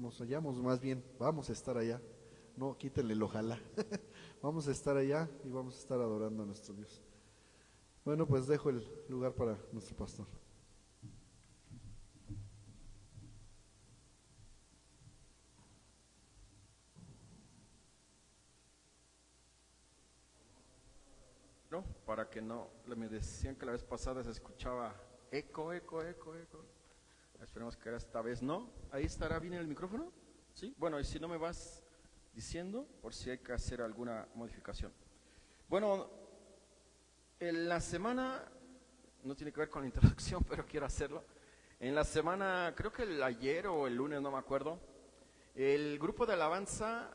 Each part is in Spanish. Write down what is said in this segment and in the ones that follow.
nos hallamos, más bien, vamos a estar allá. No, quítenle el ojalá. Vamos a estar allá y vamos a estar adorando a nuestro Dios. Bueno, pues dejo el lugar para nuestro pastor. ¿No? Para que no, me decían que la vez pasada se escuchaba eco, eco, eco, eco. Esperemos que esta vez no. ¿Ahí estará bien el micrófono? ¿Sí? Bueno, y si no me vas diciendo, por si hay que hacer alguna modificación. Bueno, en la semana, no tiene que ver con la introducción, pero quiero hacerlo. En la semana, creo que ayer o el lunes, no me acuerdo, el grupo de alabanza,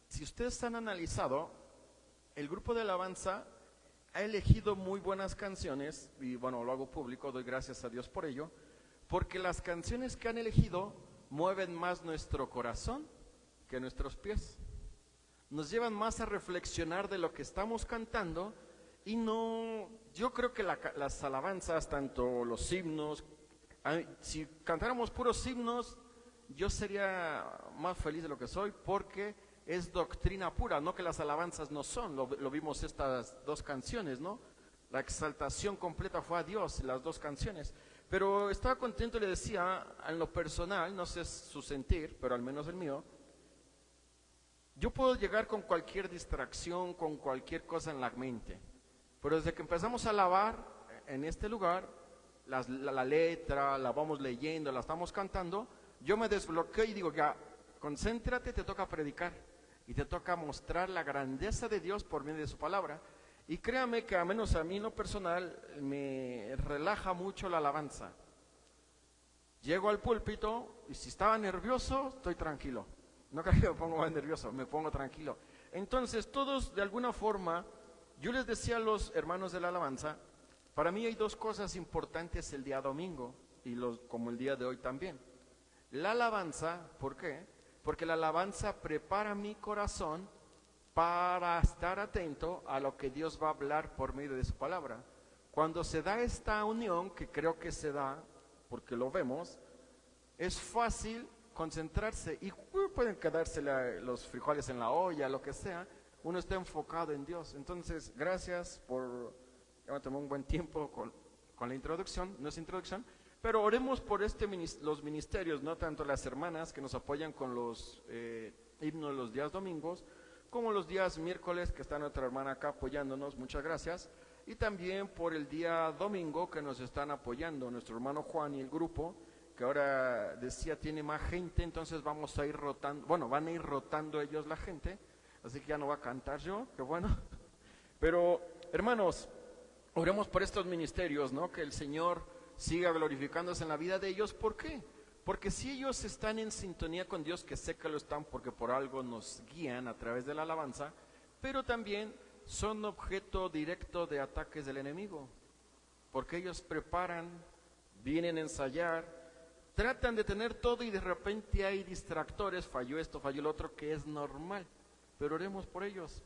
si ustedes han analizado, el grupo de alabanza ha elegido muy buenas canciones, y bueno, lo hago público, doy gracias a Dios por ello, porque las canciones que han elegido mueven más nuestro corazón que nuestros pies. Nos llevan más a reflexionar de lo que estamos cantando y no, yo creo que las alabanzas, tanto los himnos, si cantáramos puros himnos, yo sería más feliz de lo que soy porque es doctrina pura, no que las alabanzas no son, lo vimos estas dos canciones, ¿no? La exaltación completa fue a Dios, las dos canciones. Pero estaba contento y le decía, en lo personal, no sé su sentir, pero al menos el mío, yo puedo llegar con cualquier distracción, con cualquier cosa en la mente, pero desde que empezamos a alabar en este lugar, la letra, la vamos leyendo, la estamos cantando, yo me desbloqueo y digo, ya, concéntrate, te toca predicar y te toca mostrar la grandeza de Dios por medio de su palabra. Y créame que a menos a mí en lo personal me relaja mucho la alabanza. Llego al púlpito y si estaba nervioso, estoy tranquilo. No creo que me pongo más nervioso, me pongo tranquilo. Entonces todos de alguna forma, yo les decía a los hermanos de la alabanza, para mí hay dos cosas importantes el día domingo y como el día de hoy también. La alabanza, ¿por qué? Porque la alabanza prepara mi corazón para estar atento a lo que Dios va a hablar por medio de su palabra. Cuando se da esta unión, que creo que se da, porque lo vemos, es fácil concentrarse y pueden quedarse los frijoles en la olla, lo que sea, uno está enfocado en Dios. Entonces, gracias por, ya me tomé un buen tiempo con la introducción, no es introducción, pero oremos por los ministerios, no tanto las hermanas que nos apoyan con los himnos los días domingos, como los días miércoles que está nuestra hermana acá apoyándonos, muchas gracias, y también por el día domingo que nos están apoyando, nuestro hermano Juan y el grupo, que ahora decía tiene más gente, entonces vamos a ir rotando, bueno, van a ir rotando ellos la gente, así que ya no va a cantar yo, qué bueno, pero hermanos, oremos por estos ministerios, ¿no? Que el Señor siga glorificándose en la vida de ellos, ¿por qué? Porque si ellos están en sintonía con Dios, que sé que lo están porque por algo nos guían a través de la alabanza, pero también son objeto directo de ataques del enemigo, porque ellos preparan, vienen a ensayar, tratan de tener todo y de repente hay distractores, falló esto, falló lo otro, que es normal, pero oremos por ellos,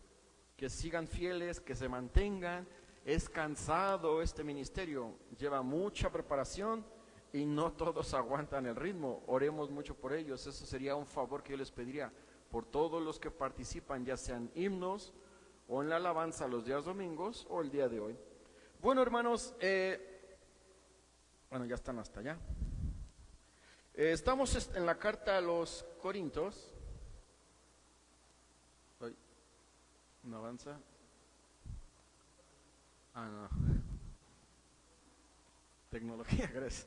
que sigan fieles, que se mantengan. Es cansado este ministerio, lleva mucha preparación y no todos aguantan el ritmo. Oremos mucho por ellos, eso sería un favor que yo les pediría por todos los que participan, ya sean himnos o en la alabanza los días domingos o el día de hoy. Bueno, hermanos, bueno, ya están hasta allá. Estamos en la carta a los Corintios. ¿No avanza? Ah, no. Tecnología, gracias.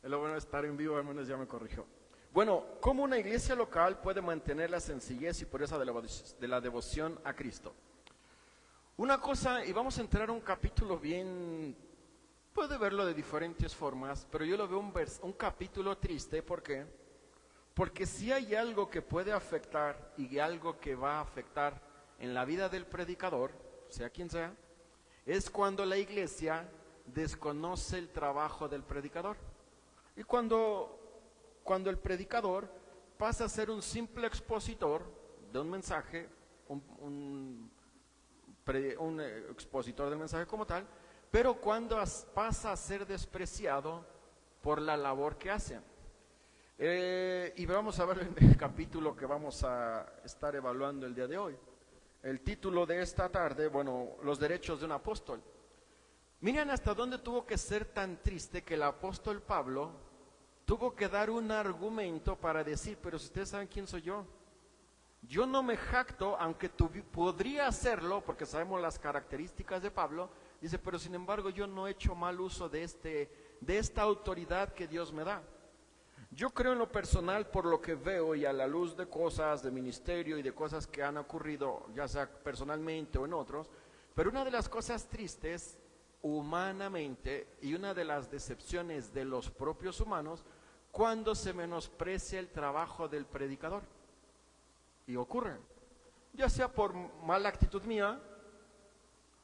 Es lo bueno de estar en vivo, al menos ya me corrigió. Bueno, ¿cómo una iglesia local puede mantener la sencillez y pureza de la devoción a Cristo? Una cosa, y vamos a entrar a un capítulo bien, puede verlo de diferentes formas, pero yo lo veo un capítulo triste, ¿por qué? Porque si hay algo que puede afectar y algo que va a afectar en la vida del predicador, sea quien sea, es cuando la iglesia desconoce el trabajo del predicador. Y cuando el predicador pasa a ser un simple expositor de un mensaje, un expositor del mensaje como tal, pero cuando pasa a ser despreciado por la labor que hace. Y vamos a ver en el capítulo que vamos a estar evaluando el día de hoy. El título de esta tarde, bueno, los derechos de un apóstol. Miren hasta dónde tuvo que ser tan triste que el apóstol Pablo tuvo que dar un argumento para decir, pero si ustedes saben quién soy yo no me jacto, aunque podría hacerlo, porque sabemos las características de Pablo, dice, pero sin embargo yo no he hecho mal uso de esta autoridad que Dios me da. Yo creo en lo personal, por lo que veo y a la luz de cosas de ministerio y de cosas que han ocurrido, ya sea personalmente o en otros, pero una de las cosas tristes humanamente y una de las decepciones de los propios humanos, cuando se menosprecia el trabajo del predicador. Y ocurre, ya sea por mala actitud mía,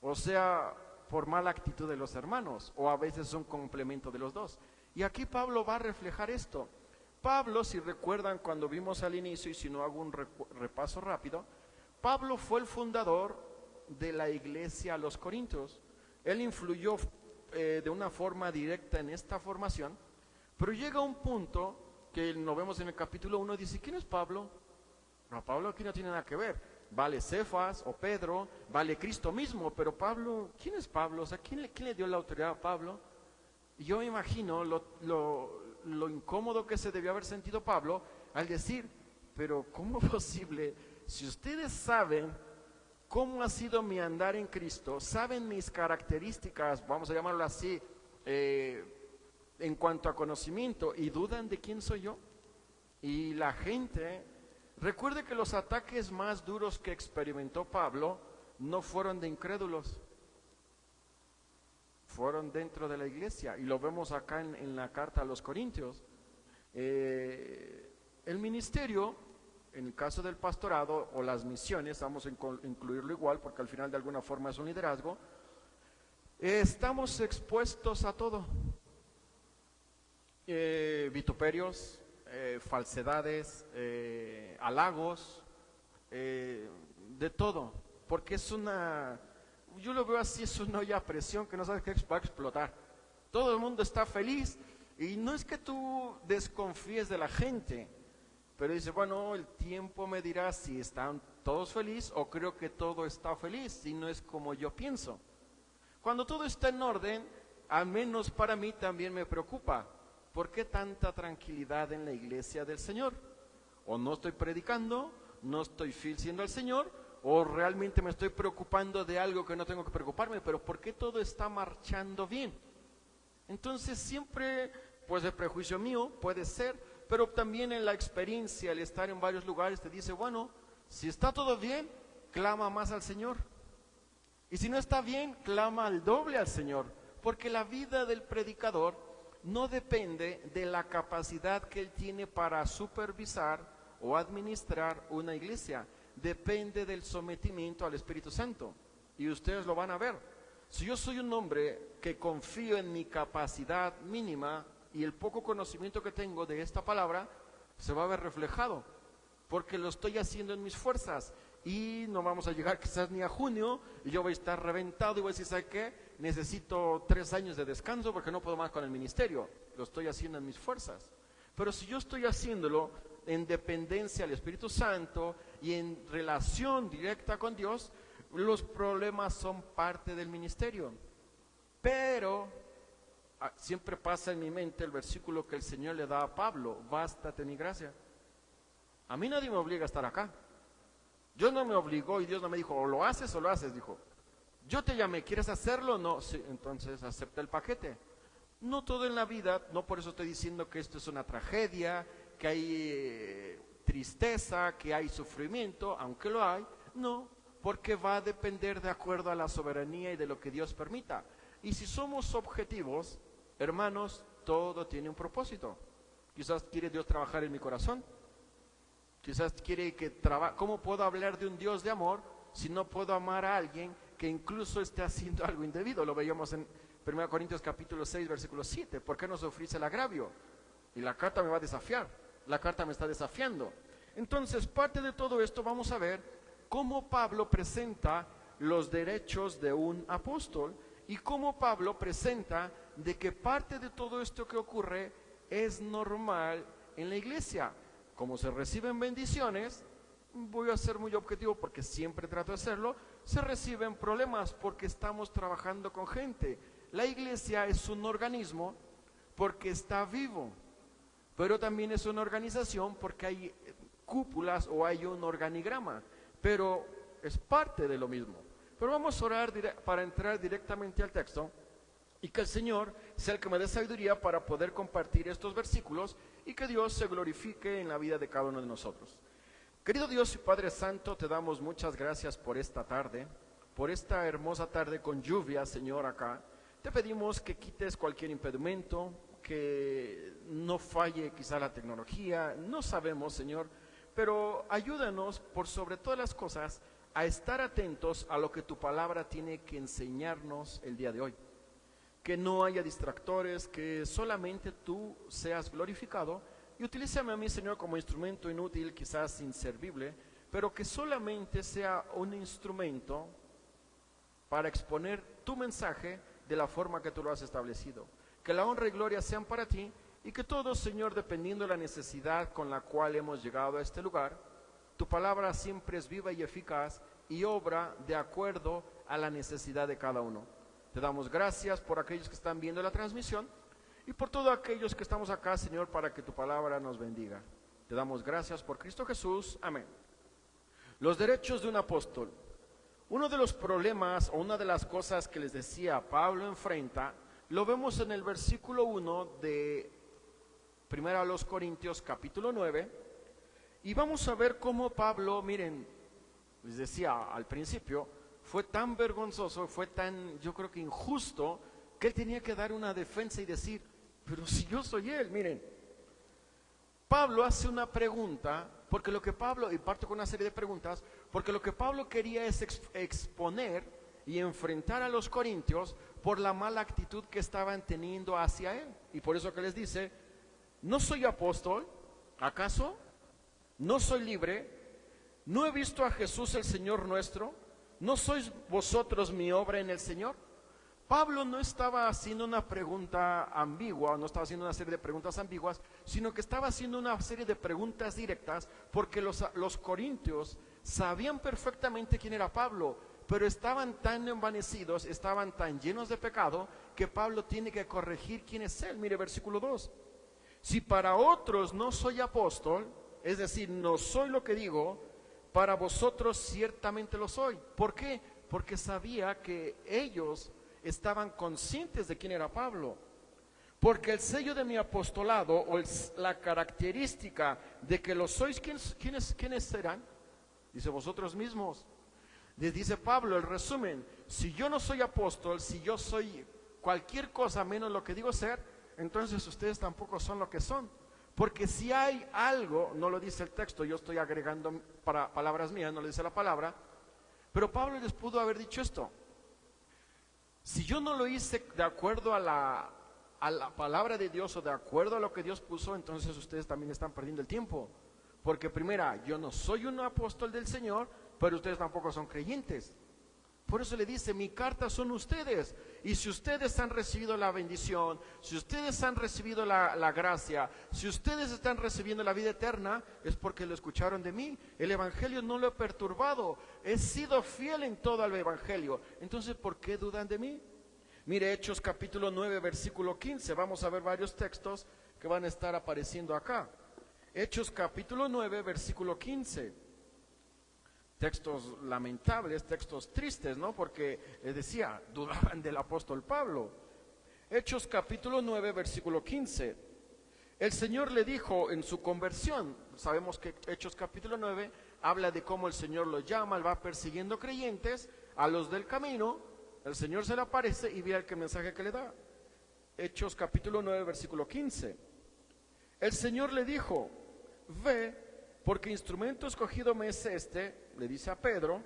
o sea por mala actitud de los hermanos, o a veces un complemento de los dos. Y aquí Pablo va a reflejar esto. Pablo, si recuerdan cuando vimos al inicio, y si no hago un repaso rápido, Pablo fue el fundador de la iglesia a los Corintios. Él influyó de una forma directa en esta formación, pero llega un punto que lo vemos en el capítulo 1, dice, ¿quién es Pablo? No, Pablo aquí no tiene nada que ver. Vale Cefas o Pedro, vale Cristo mismo, pero Pablo, ¿quién es Pablo? O sea, ¿quién le dio la autoridad a Pablo? Y yo me imagino lo incómodo que se debió haber sentido Pablo al decir, pero ¿cómo es posible? Si ustedes saben cómo ha sido mi andar en Cristo, saben mis características, vamos a llamarlo así, en cuanto a conocimiento, y dudan de quién soy yo. Y la gente, recuerde que los ataques más duros que experimentó Pablo no fueron de incrédulos, fueron dentro de la iglesia, y lo vemos acá en la carta a los Corintios. El ministerio, en el caso del pastorado o las misiones, vamos a incluirlo igual porque al final de alguna forma es un liderazgo, estamos expuestos a todo, vituperios, falsedades, halagos, de todo, porque yo lo veo así, es una olla a presión que no sabes qué va a explotar. Todo el mundo está feliz y no es que tú desconfíes de la gente, pero dice, bueno, el tiempo me dirá si están todos felices o creo que todo está feliz y no es como yo pienso. Cuando todo está en orden, al menos para mí también me preocupa. ¿Por qué tanta tranquilidad en la iglesia del Señor? O no estoy predicando, no estoy fiel siendo al Señor, o realmente me estoy preocupando de algo que no tengo que preocuparme, pero ¿por qué todo está marchando bien? Entonces siempre, pues de prejuicio mío, puede ser, pero también en la experiencia, el estar en varios lugares te dice, bueno, si está todo bien, clama más al Señor. Y si no está bien, clama al doble al Señor, porque la vida del predicador no depende de la capacidad que él tiene para supervisar o administrar una iglesia, depende del sometimiento al Espíritu Santo. Y ustedes lo van a ver. Si yo soy un hombre que confío en mi capacidad mínima y el poco conocimiento que tengo de esta palabra, se va a ver reflejado, porque lo estoy haciendo en mis fuerzas. Y no vamos a llegar quizás ni a junio, y yo voy a estar reventado y voy a decir, ¿sabe qué? Necesito 3 años de descanso porque no puedo más con el ministerio. Lo estoy haciendo en mis fuerzas. Pero si yo estoy haciéndolo en dependencia al Espíritu Santo y en relación directa con Dios, los problemas son parte del ministerio. Pero siempre pasa en mi mente el versículo que el Señor le da a Pablo, bástate mi gracia. A mí nadie me obliga a estar acá. Dios no me obligó y Dios no me dijo, o lo haces, dijo. Yo te llamé, ¿quieres hacerlo? No, sí, entonces acepta el paquete. No todo en la vida, no por eso estoy diciendo que esto es una tragedia, que hay tristeza, que hay sufrimiento, aunque lo hay, no, porque va a depender de acuerdo a la soberanía y de lo que Dios permita. Y si somos objetivos, hermanos, todo tiene un propósito. Quizás quiere Dios trabajar en mi corazón, quizás quiere que ¿cómo puedo hablar de un Dios de amor si no puedo amar a alguien que incluso esté haciendo algo indebido? Lo veíamos en 1 Corintios capítulo 6, versículo 7. ¿Por qué no sufrís el agravio? Y la carta me va a desafiar, la carta me está desafiando. Entonces, parte de todo esto vamos a ver cómo Pablo presenta los derechos de un apóstol y cómo Pablo presenta de que parte de todo esto que ocurre es normal en la iglesia. Como se reciben bendiciones, voy a ser muy objetivo porque siempre trato de hacerlo, se reciben problemas porque estamos trabajando con gente. La iglesia es un organismo porque está vivo, pero también es una organización porque hay cúpulas o hay un organigrama, pero es parte de lo mismo. Pero vamos a orar para entrar directamente al texto y que el Señor sea el que me dé sabiduría para poder compartir estos versículos y que Dios se glorifique en la vida de cada uno de nosotros. Querido Dios y Padre Santo, te damos muchas gracias por esta tarde, por esta hermosa tarde con lluvia, Señor, acá. Te pedimos que quites cualquier impedimento, que no falle quizá la tecnología, no sabemos, Señor, pero ayúdanos por sobre todas las cosas a estar atentos a lo que tu palabra tiene que enseñarnos el día de hoy. Que no haya distractores, que solamente tú seas glorificado y utilízame a mí, Señor, como instrumento inútil, quizás inservible, pero que solamente sea un instrumento para exponer tu mensaje de la forma que tú lo has establecido. Que la honra y gloria sean para ti y que todos, Señor, dependiendo de la necesidad con la cual hemos llegado a este lugar, tu palabra siempre es viva y eficaz y obra de acuerdo a la necesidad de cada uno. Te damos gracias por aquellos que están viendo la transmisión y por todos aquellos que estamos acá, Señor, para que tu palabra nos bendiga. Te damos gracias por Cristo Jesús. Amén. Los derechos de un apóstol. Uno de los problemas o una de las cosas que les decía Pablo enfrenta, lo vemos en el versículo 1 de 1 Corintios capítulo 9. Y vamos a ver cómo Pablo, miren, les decía al principio, fue tan vergonzoso, fue tan, yo creo que injusto, que él tenía que dar una defensa y decir, pero si yo soy él, miren. Pablo hace una pregunta, porque lo que Pablo, y parto con una serie de preguntas, porque lo que Pablo quería es exponer y enfrentar a los corintios por la mala actitud que estaban teniendo hacia él. Y por eso que les dice, no soy apóstol, ¿acaso? ¿No soy libre? ¿No he visto a Jesús el Señor nuestro? ¿No sois vosotros mi obra en el Señor? Pablo no estaba haciendo una pregunta ambigua, no estaba haciendo una serie de preguntas ambiguas, sino que estaba haciendo una serie de preguntas directas, porque los corintios sabían perfectamente quién era Pablo, pero estaban tan envanecidos, estaban tan llenos de pecado, que Pablo tiene que corregir quién es él. Mire versículo 2. Si para otros no soy apóstol, es decir, no soy lo que digo, para vosotros ciertamente lo soy. ¿Por qué? Porque sabía que ellos estaban conscientes de quién era Pablo. Porque el sello de mi apostolado, o la característica de que lo sois, ¿quiénes serán? Dice, vosotros mismos. Les dice Pablo, el resumen, si yo no soy apóstol, si yo soy cualquier cosa menos lo que digo ser, entonces ustedes tampoco son lo que son. Porque si hay algo, no lo dice el texto, yo estoy agregando para palabras mías, no lo dice la palabra, pero Pablo les pudo haber dicho esto. Si yo no lo hice de acuerdo a la palabra de Dios o de acuerdo a lo que Dios puso, entonces ustedes también están perdiendo el tiempo. Porque primera, yo no soy un apóstol del Señor, pero ustedes tampoco son creyentes. Por eso le dice, mi carta son ustedes. Y si ustedes han recibido la bendición, si ustedes han recibido la gracia, si ustedes están recibiendo la vida eterna, es porque lo escucharon de mí. El evangelio no lo he perturbado. He sido fiel en todo el evangelio. Entonces, ¿por qué dudan de mí? Mire, Hechos capítulo 9, versículo 15. Vamos a ver varios textos que van a estar apareciendo acá. Hechos capítulo 9, versículo 15. Textos lamentables, textos tristes, ¿no? Porque les decía, dudaban del apóstol Pablo. Hechos capítulo 9, versículo 15. El Señor le dijo en su conversión, sabemos que Hechos capítulo 9 habla de cómo el Señor lo llama, él va persiguiendo creyentes, a los del camino, el Señor se le aparece y ve el mensaje que le da. Hechos capítulo 9, versículo 15. El Señor le dijo, ve, porque instrumento escogido me es este, le dice a Pedro,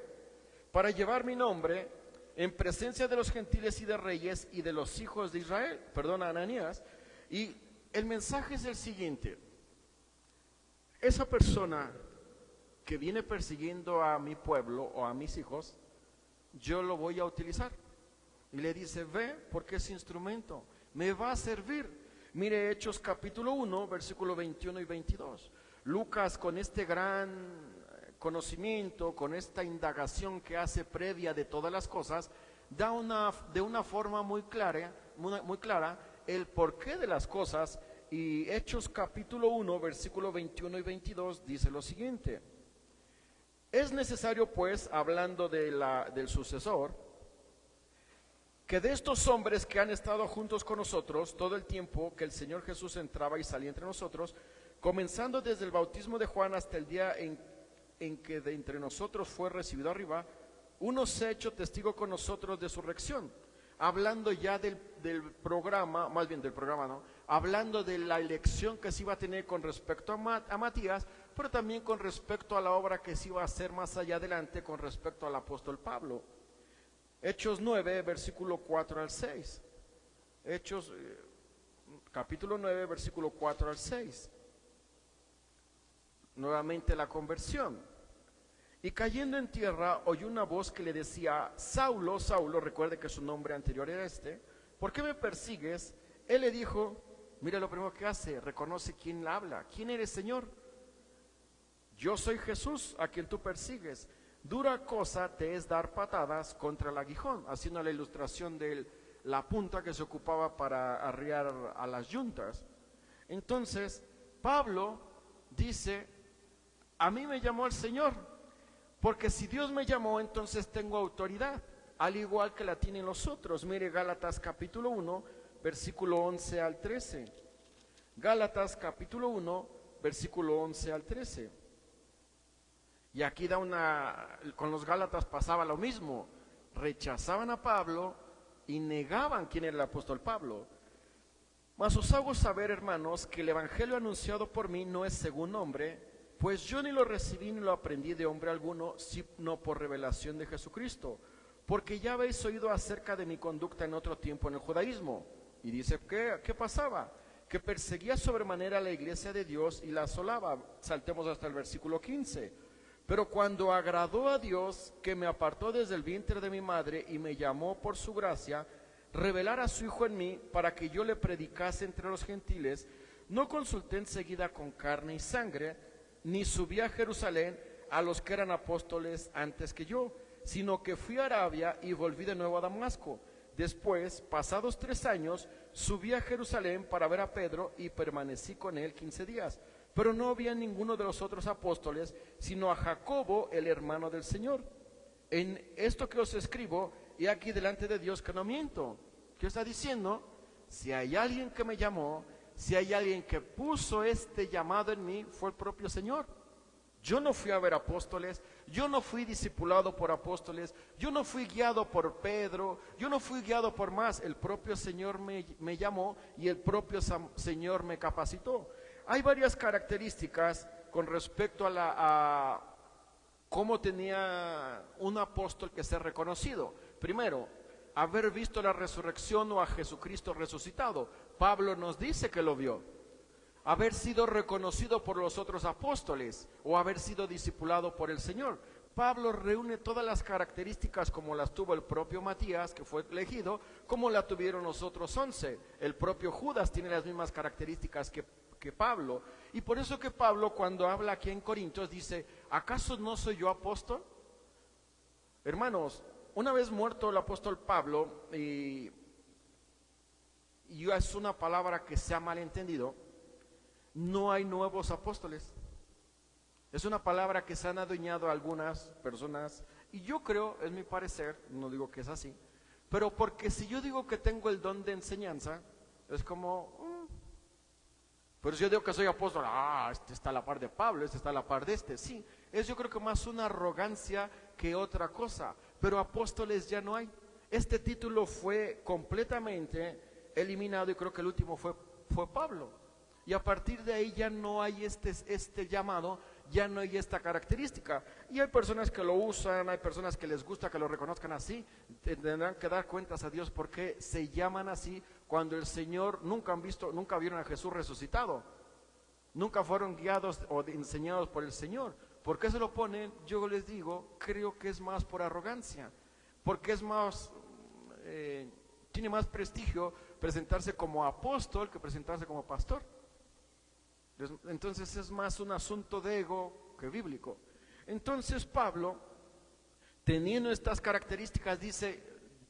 para llevar mi nombre en presencia de los gentiles y de reyes y de los hijos de Israel, perdona, Ananías. Y el mensaje es el siguiente: esa persona que viene persiguiendo a mi pueblo o a mis hijos, yo lo voy a utilizar. Y le dice, ve, porque ese instrumento me va a servir. Mire Hechos capítulo 1, versículo 21 y 22. Lucas, con este gran conocimiento, con esta indagación que hace previa de todas las cosas, da de una forma muy clara el porqué de las cosas. Y Hechos capítulo 1, versículo 21 y 22 dice lo siguiente: es necesario pues, hablando del sucesor, que de estos hombres que han estado juntos con nosotros todo el tiempo que el Señor Jesús entraba y salía entre nosotros, comenzando desde el bautismo de Juan hasta el día en que de entre nosotros fue recibido arriba, uno se ha hecho testigo con nosotros de su resurrección. Hablando ya del programa, más bien del programa, ¿no? Hablando de la elección que se iba a tener con respecto a Matías, pero también con respecto a la obra que se iba a hacer más allá adelante con respecto al apóstol Pablo. Hechos 9, versículo 4 al 6. Hechos, capítulo 9, versículo 4 al 6. Nuevamente la conversión. Y cayendo en tierra, oyó una voz que le decía: Saulo, Saulo, recuerde que su nombre anterior era este, ¿por qué me persigues? Él le dijo, mira lo primero que hace, reconoce quién habla. ¿Quién eres, Señor? Yo soy Jesús, a quien tú persigues. Dura cosa te es dar patadas contra el aguijón, haciendo la ilustración de la punta que se ocupaba para arriar a las yuntas. Entonces, Pablo dice, a mí me llamó el Señor, porque si Dios me llamó, entonces tengo autoridad, al igual que la tienen los otros. Mire Gálatas capítulo 1, versículo 11 al 13. Gálatas capítulo 1, versículo 11 al 13. Y aquí con los Gálatas pasaba lo mismo, rechazaban a Pablo y negaban quién era el apóstol Pablo. Mas os hago saber, hermanos, que el evangelio anunciado por mí no es según hombre, pues yo ni lo recibí ni lo aprendí de hombre alguno, sino por revelación de Jesucristo. Porque ya habéis oído acerca de mi conducta en otro tiempo en el judaísmo. Y dice, ¿qué pasaba? Que perseguía sobremanera la iglesia de Dios y la asolaba. Saltemos hasta el versículo 15. Pero cuando agradó a Dios, que me apartó desde el vientre de mi madre y me llamó por su gracia, revelar a su Hijo en mí para que yo le predicase entre los gentiles, no consulté enseguida con carne y sangre, ni subí a Jerusalén a los que eran apóstoles antes que yo, sino que fui a Arabia y volví de nuevo a Damasco. Después, pasados 3 años, subí a Jerusalén para ver a Pedro y permanecí con él 15 días. Pero no había ninguno de los otros apóstoles, sino a Jacobo, el hermano del Señor. En esto que os escribo, he aquí delante de Dios que no miento. ¿Qué está diciendo? Si hay alguien que me llamó, si hay alguien que puso este llamado en mí, fue el propio Señor. Yo no fui a ver apóstoles, yo no fui discipulado por apóstoles, yo no fui guiado por Pedro, yo no fui guiado por más. El propio Señor me llamó y el propio Señor me capacitó. Hay varias características con respecto a cómo tenía un apóstol que ser reconocido. Primero, haber visto la resurrección o a Jesucristo resucitado. Pablo nos dice que lo vio. Haber sido reconocido por los otros apóstoles o haber sido discipulado por el Señor. Pablo reúne todas las características como las tuvo el propio Matías, que fue elegido, como la tuvieron los otros 11. El propio Judas tiene las mismas características que Pablo, y por eso que Pablo, cuando habla aquí en Corintios, dice, ¿acaso no soy yo apóstol? Hermanos, una vez muerto el apóstol Pablo, y es una palabra que se ha malentendido, no hay nuevos apóstoles. Es una palabra que se han adueñado a algunas personas, y yo creo, es mi parecer, no digo que es así, pero porque si yo digo que tengo el don de enseñanza, es como... Pero si yo digo que soy apóstol, este está a la par de Pablo, este está a la par de este. Sí, es yo creo que más una arrogancia que otra cosa. Pero apóstoles ya no hay. Este título fue completamente eliminado y creo que el último fue Pablo. Y a partir de ahí ya no hay este llamado, ya no hay esta característica. Y hay personas que lo usan, hay personas que les gusta que lo reconozcan así. Tendrán que dar cuentas a Dios por qué se llaman así cuando el Señor nunca vieron a Jesús resucitado. Nunca fueron guiados o enseñados por el Señor. ¿Por qué se lo ponen? Yo les digo, creo que es más por arrogancia. Porque es más, tiene más prestigio, presentarse como apóstol que presentarse como pastor. Entonces es más un asunto de ego que bíblico. Entonces Pablo, teniendo estas características, dice: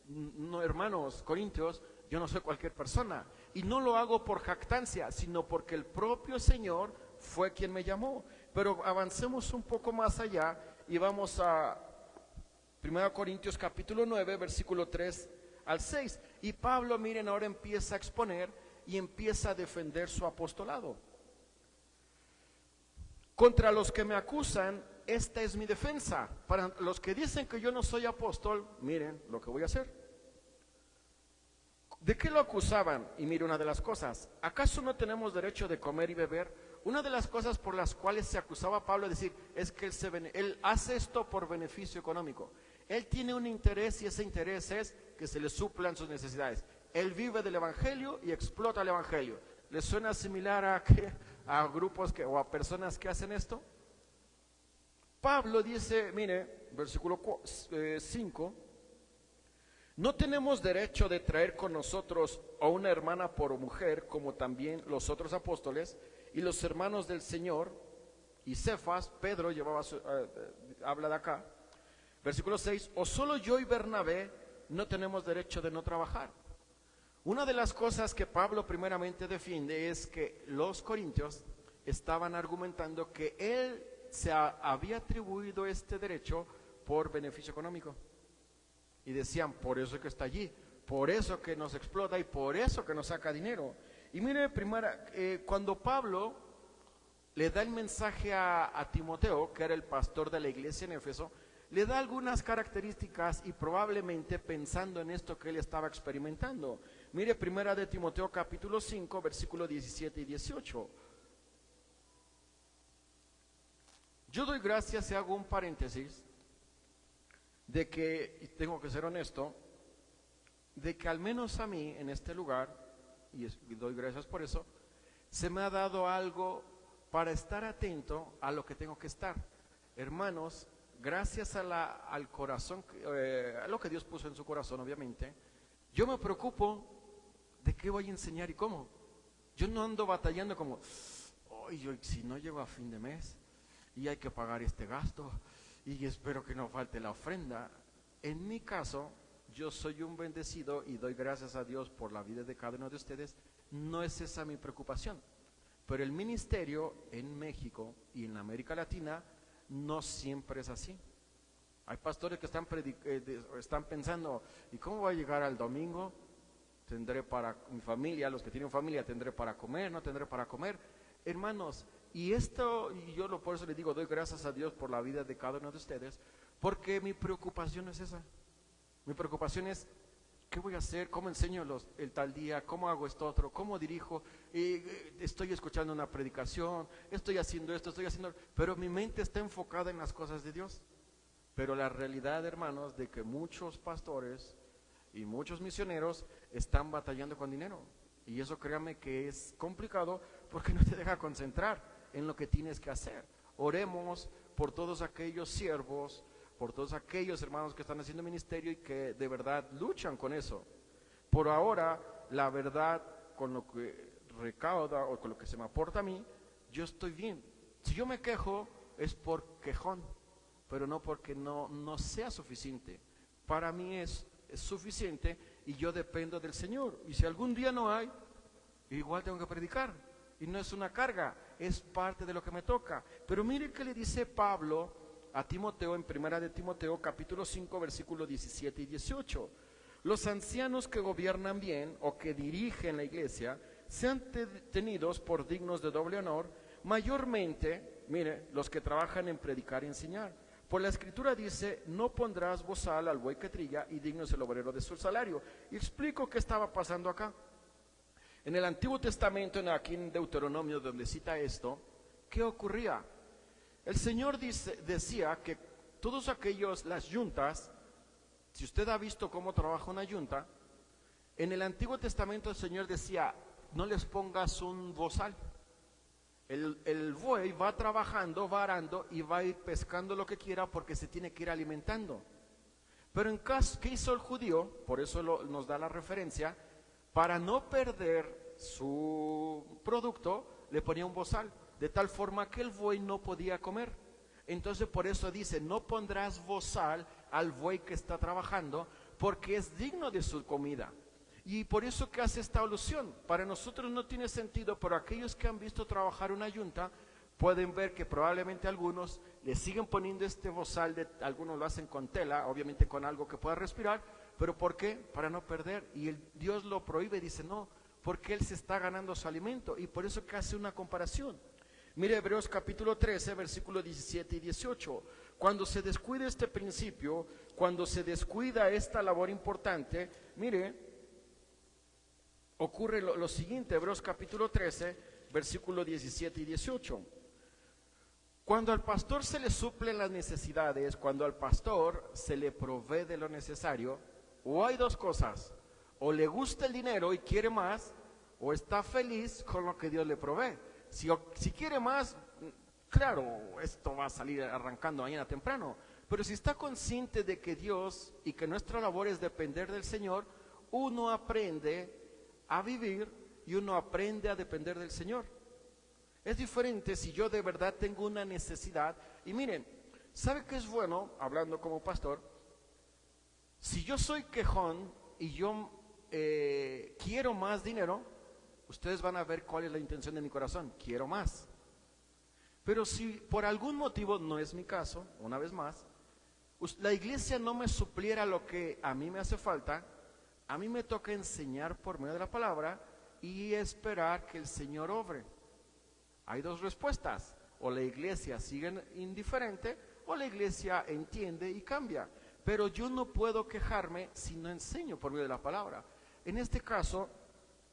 no, hermanos corintios, yo no soy cualquier persona, y no lo hago por jactancia, sino porque el propio Señor fue quien me llamó. Pero avancemos un poco más allá y vamos a 1 Corintios capítulo 9, versículo 3 al 6. Y Pablo, miren, ahora empieza a exponer y empieza a defender su apostolado. Contra los que me acusan, esta es mi defensa. Para los que dicen que yo no soy apóstol, miren lo que voy a hacer. ¿De qué lo acusaban? Y mire una de las cosas: ¿acaso no tenemos derecho de comer y beber? Una de las cosas por las cuales se acusaba a Pablo, es decir, es que él hace esto por beneficio económico. Él tiene un interés, y ese interés es que se le suplan sus necesidades. Él vive del evangelio y explota el evangelio. ¿Les suena similar a grupos o a personas que hacen esto? Pablo dice, mire, versículo 5: no tenemos derecho de traer con nosotros a una hermana por mujer, como también los otros apóstoles y los hermanos del Señor. Y Cefas, Pedro habla de acá. Versículo 6: o solo yo y Bernabé no tenemos derecho de no trabajar. Una de las cosas que Pablo primeramente defiende es que los corintios estaban argumentando que él se había atribuido este derecho por beneficio económico. Y decían, por eso que está allí, por eso que nos explota y por eso que nos saca dinero. Y mire, cuando Pablo le da el mensaje a Timoteo, que era el pastor de la iglesia en Éfeso, le da algunas características y probablemente pensando en esto que él estaba experimentando. Mire, 1 Timoteo capítulo 5, versículo 17 y 18. Yo doy gracias, y hago un paréntesis, de que, y tengo que ser honesto, de que al menos a mí en este lugar, y doy gracias por eso, se me ha dado algo para estar atento a lo que tengo que estar. Hermanos, gracias al corazón, a lo que Dios puso en su corazón, obviamente, yo me preocupo de qué voy a enseñar y cómo. Yo no ando batallando como, si no llego a fin de mes y hay que pagar este gasto y espero que no falte la ofrenda. En mi caso, yo soy un bendecido y doy gracias a Dios por la vida de cada uno de ustedes. No es esa mi preocupación, pero el ministerio en México y en América Latina no siempre es así. Hay pastores que están pensando, ¿y cómo voy a llegar al domingo? ¿Tendré para mi familia? Los que tienen familia, ¿tendré para comer? ¿No tendré para comer? Hermanos, y yo por eso les digo, doy gracias a Dios por la vida de cada uno de ustedes, porque mi preocupación no es esa. Mi preocupación es, ¿qué voy a hacer? ¿Cómo enseño el tal día? ¿Cómo hago esto otro? ¿Cómo dirijo? Estoy escuchando una predicación, estoy haciendo esto, pero mi mente está enfocada en las cosas de Dios. Pero la realidad, hermanos, de que muchos pastores y muchos misioneros están batallando con dinero. Y eso, créame que es complicado porque no te deja concentrar en lo que tienes que hacer. Oremos por todos aquellos siervos, por todos aquellos hermanos que están haciendo ministerio y que de verdad luchan con eso. Por ahora, la verdad, con lo que recauda o con lo que se me aporta a mí, yo estoy bien. Si yo me quejo, es por quejón, pero no porque no sea suficiente. Para mí es suficiente y yo dependo del Señor. Y si algún día no hay, igual tengo que predicar. Y no es una carga, es parte de lo que me toca. Pero mire que le dice Pablo a Timoteo en 1 Timoteo capítulo 5 versículos 17 y 18. Los ancianos que gobiernan bien o que dirigen la iglesia sean tenidos por dignos de doble honor, mayormente, mire, los que trabajan en predicar y enseñar. Por la escritura dice, no pondrás bozal al buey que trilla y digno es el obrero de su salario. Y explico qué estaba pasando acá. En el Antiguo Testamento, aquí en Deuteronomio, donde cita esto, ¿qué ocurría? El Señor decía que todos aquellos, las yuntas, si usted ha visto cómo trabaja una yunta, en el Antiguo Testamento el Señor decía, no les pongas un bozal. El buey va trabajando, va arando y va a ir pescando lo que quiera porque se tiene que ir alimentando. Pero en caso, ¿qué hizo el judío? Por eso nos da la referencia. para no perder su producto, le ponía un bozal, de tal forma que el buey no podía comer. Entonces por eso dice, no pondrás bozal al buey que está trabajando, porque es digno de su comida. Y por eso que hace esta alusión. Para nosotros no tiene sentido, pero aquellos que han visto trabajar una yunta pueden ver que probablemente algunos le siguen poniendo este bozal, algunos lo hacen con tela, obviamente con algo que pueda respirar, pero ¿por qué? Para no perder. Y Dios lo prohíbe, dice no, porque Él se está ganando su alimento, y por eso que hace una comparación. Mire Hebreos capítulo 13, versículos 17 y 18. Cuando se descuida este principio, cuando se descuida esta labor importante, mire, ocurre lo siguiente, Hebreos capítulo 13, versículos 17 y 18. Cuando al pastor se le suplen las necesidades, cuando al pastor se le provee de lo necesario, o hay dos cosas, o le gusta el dinero y quiere más, o está feliz con lo que Dios le provee. Si quiere más, claro, esto va a salir arrancando mañana temprano, pero si está consciente de que Dios y que nuestra labor es depender del Señor, uno aprende a vivir y uno aprende a depender del Señor. Es diferente si yo de verdad tengo una necesidad. Y miren, ¿sabe qué es bueno, hablando como pastor? Si yo soy quejón y yo quiero más dinero, ustedes van a ver cuál es la intención de mi corazón, quiero más. Pero si por algún motivo, no es mi caso, una vez más, la iglesia no me supliera lo que a mí me hace falta, a mí me toca enseñar por medio de la palabra y esperar que el Señor obre. Hay dos respuestas, o la iglesia sigue indiferente o la iglesia entiende y cambia. Pero yo no puedo quejarme si no enseño por medio de la palabra. En este caso,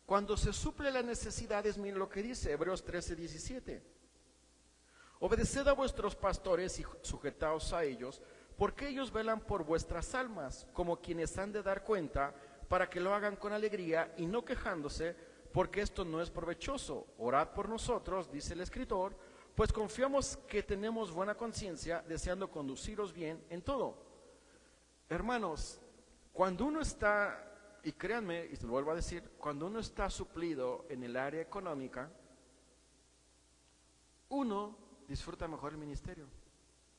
cuando se suple las necesidades, miren lo que dice Hebreos 13, 17. Obedeced a vuestros pastores y sujetaos a ellos, porque ellos velan por vuestras almas, como quienes han de dar cuenta, para que lo hagan con alegría y no quejándose, porque esto no es provechoso. Orad por nosotros, dice el escritor, pues confiamos que tenemos buena conciencia, deseando conduciros bien en todo. Hermanos, cuando uno está, y créanme, y se lo vuelvo a decir, cuando uno está suplido en el área económica, uno disfruta mejor el ministerio,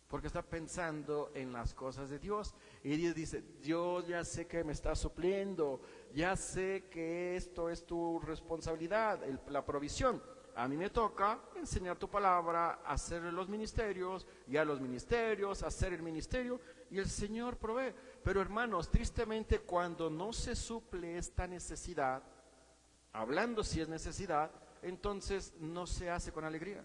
porque está pensando en las cosas de Dios. Y Dios dice, Dios, ya sé que me está supliendo, ya sé que esto es tu responsabilidad, la provisión. A mí me toca enseñar tu palabra, hacer los ministerios, y a los ministerios, hacer el ministerio, y el Señor provee. Pero hermanos, tristemente cuando no se suple esta necesidad, hablando si es necesidad, entonces no se hace con alegría.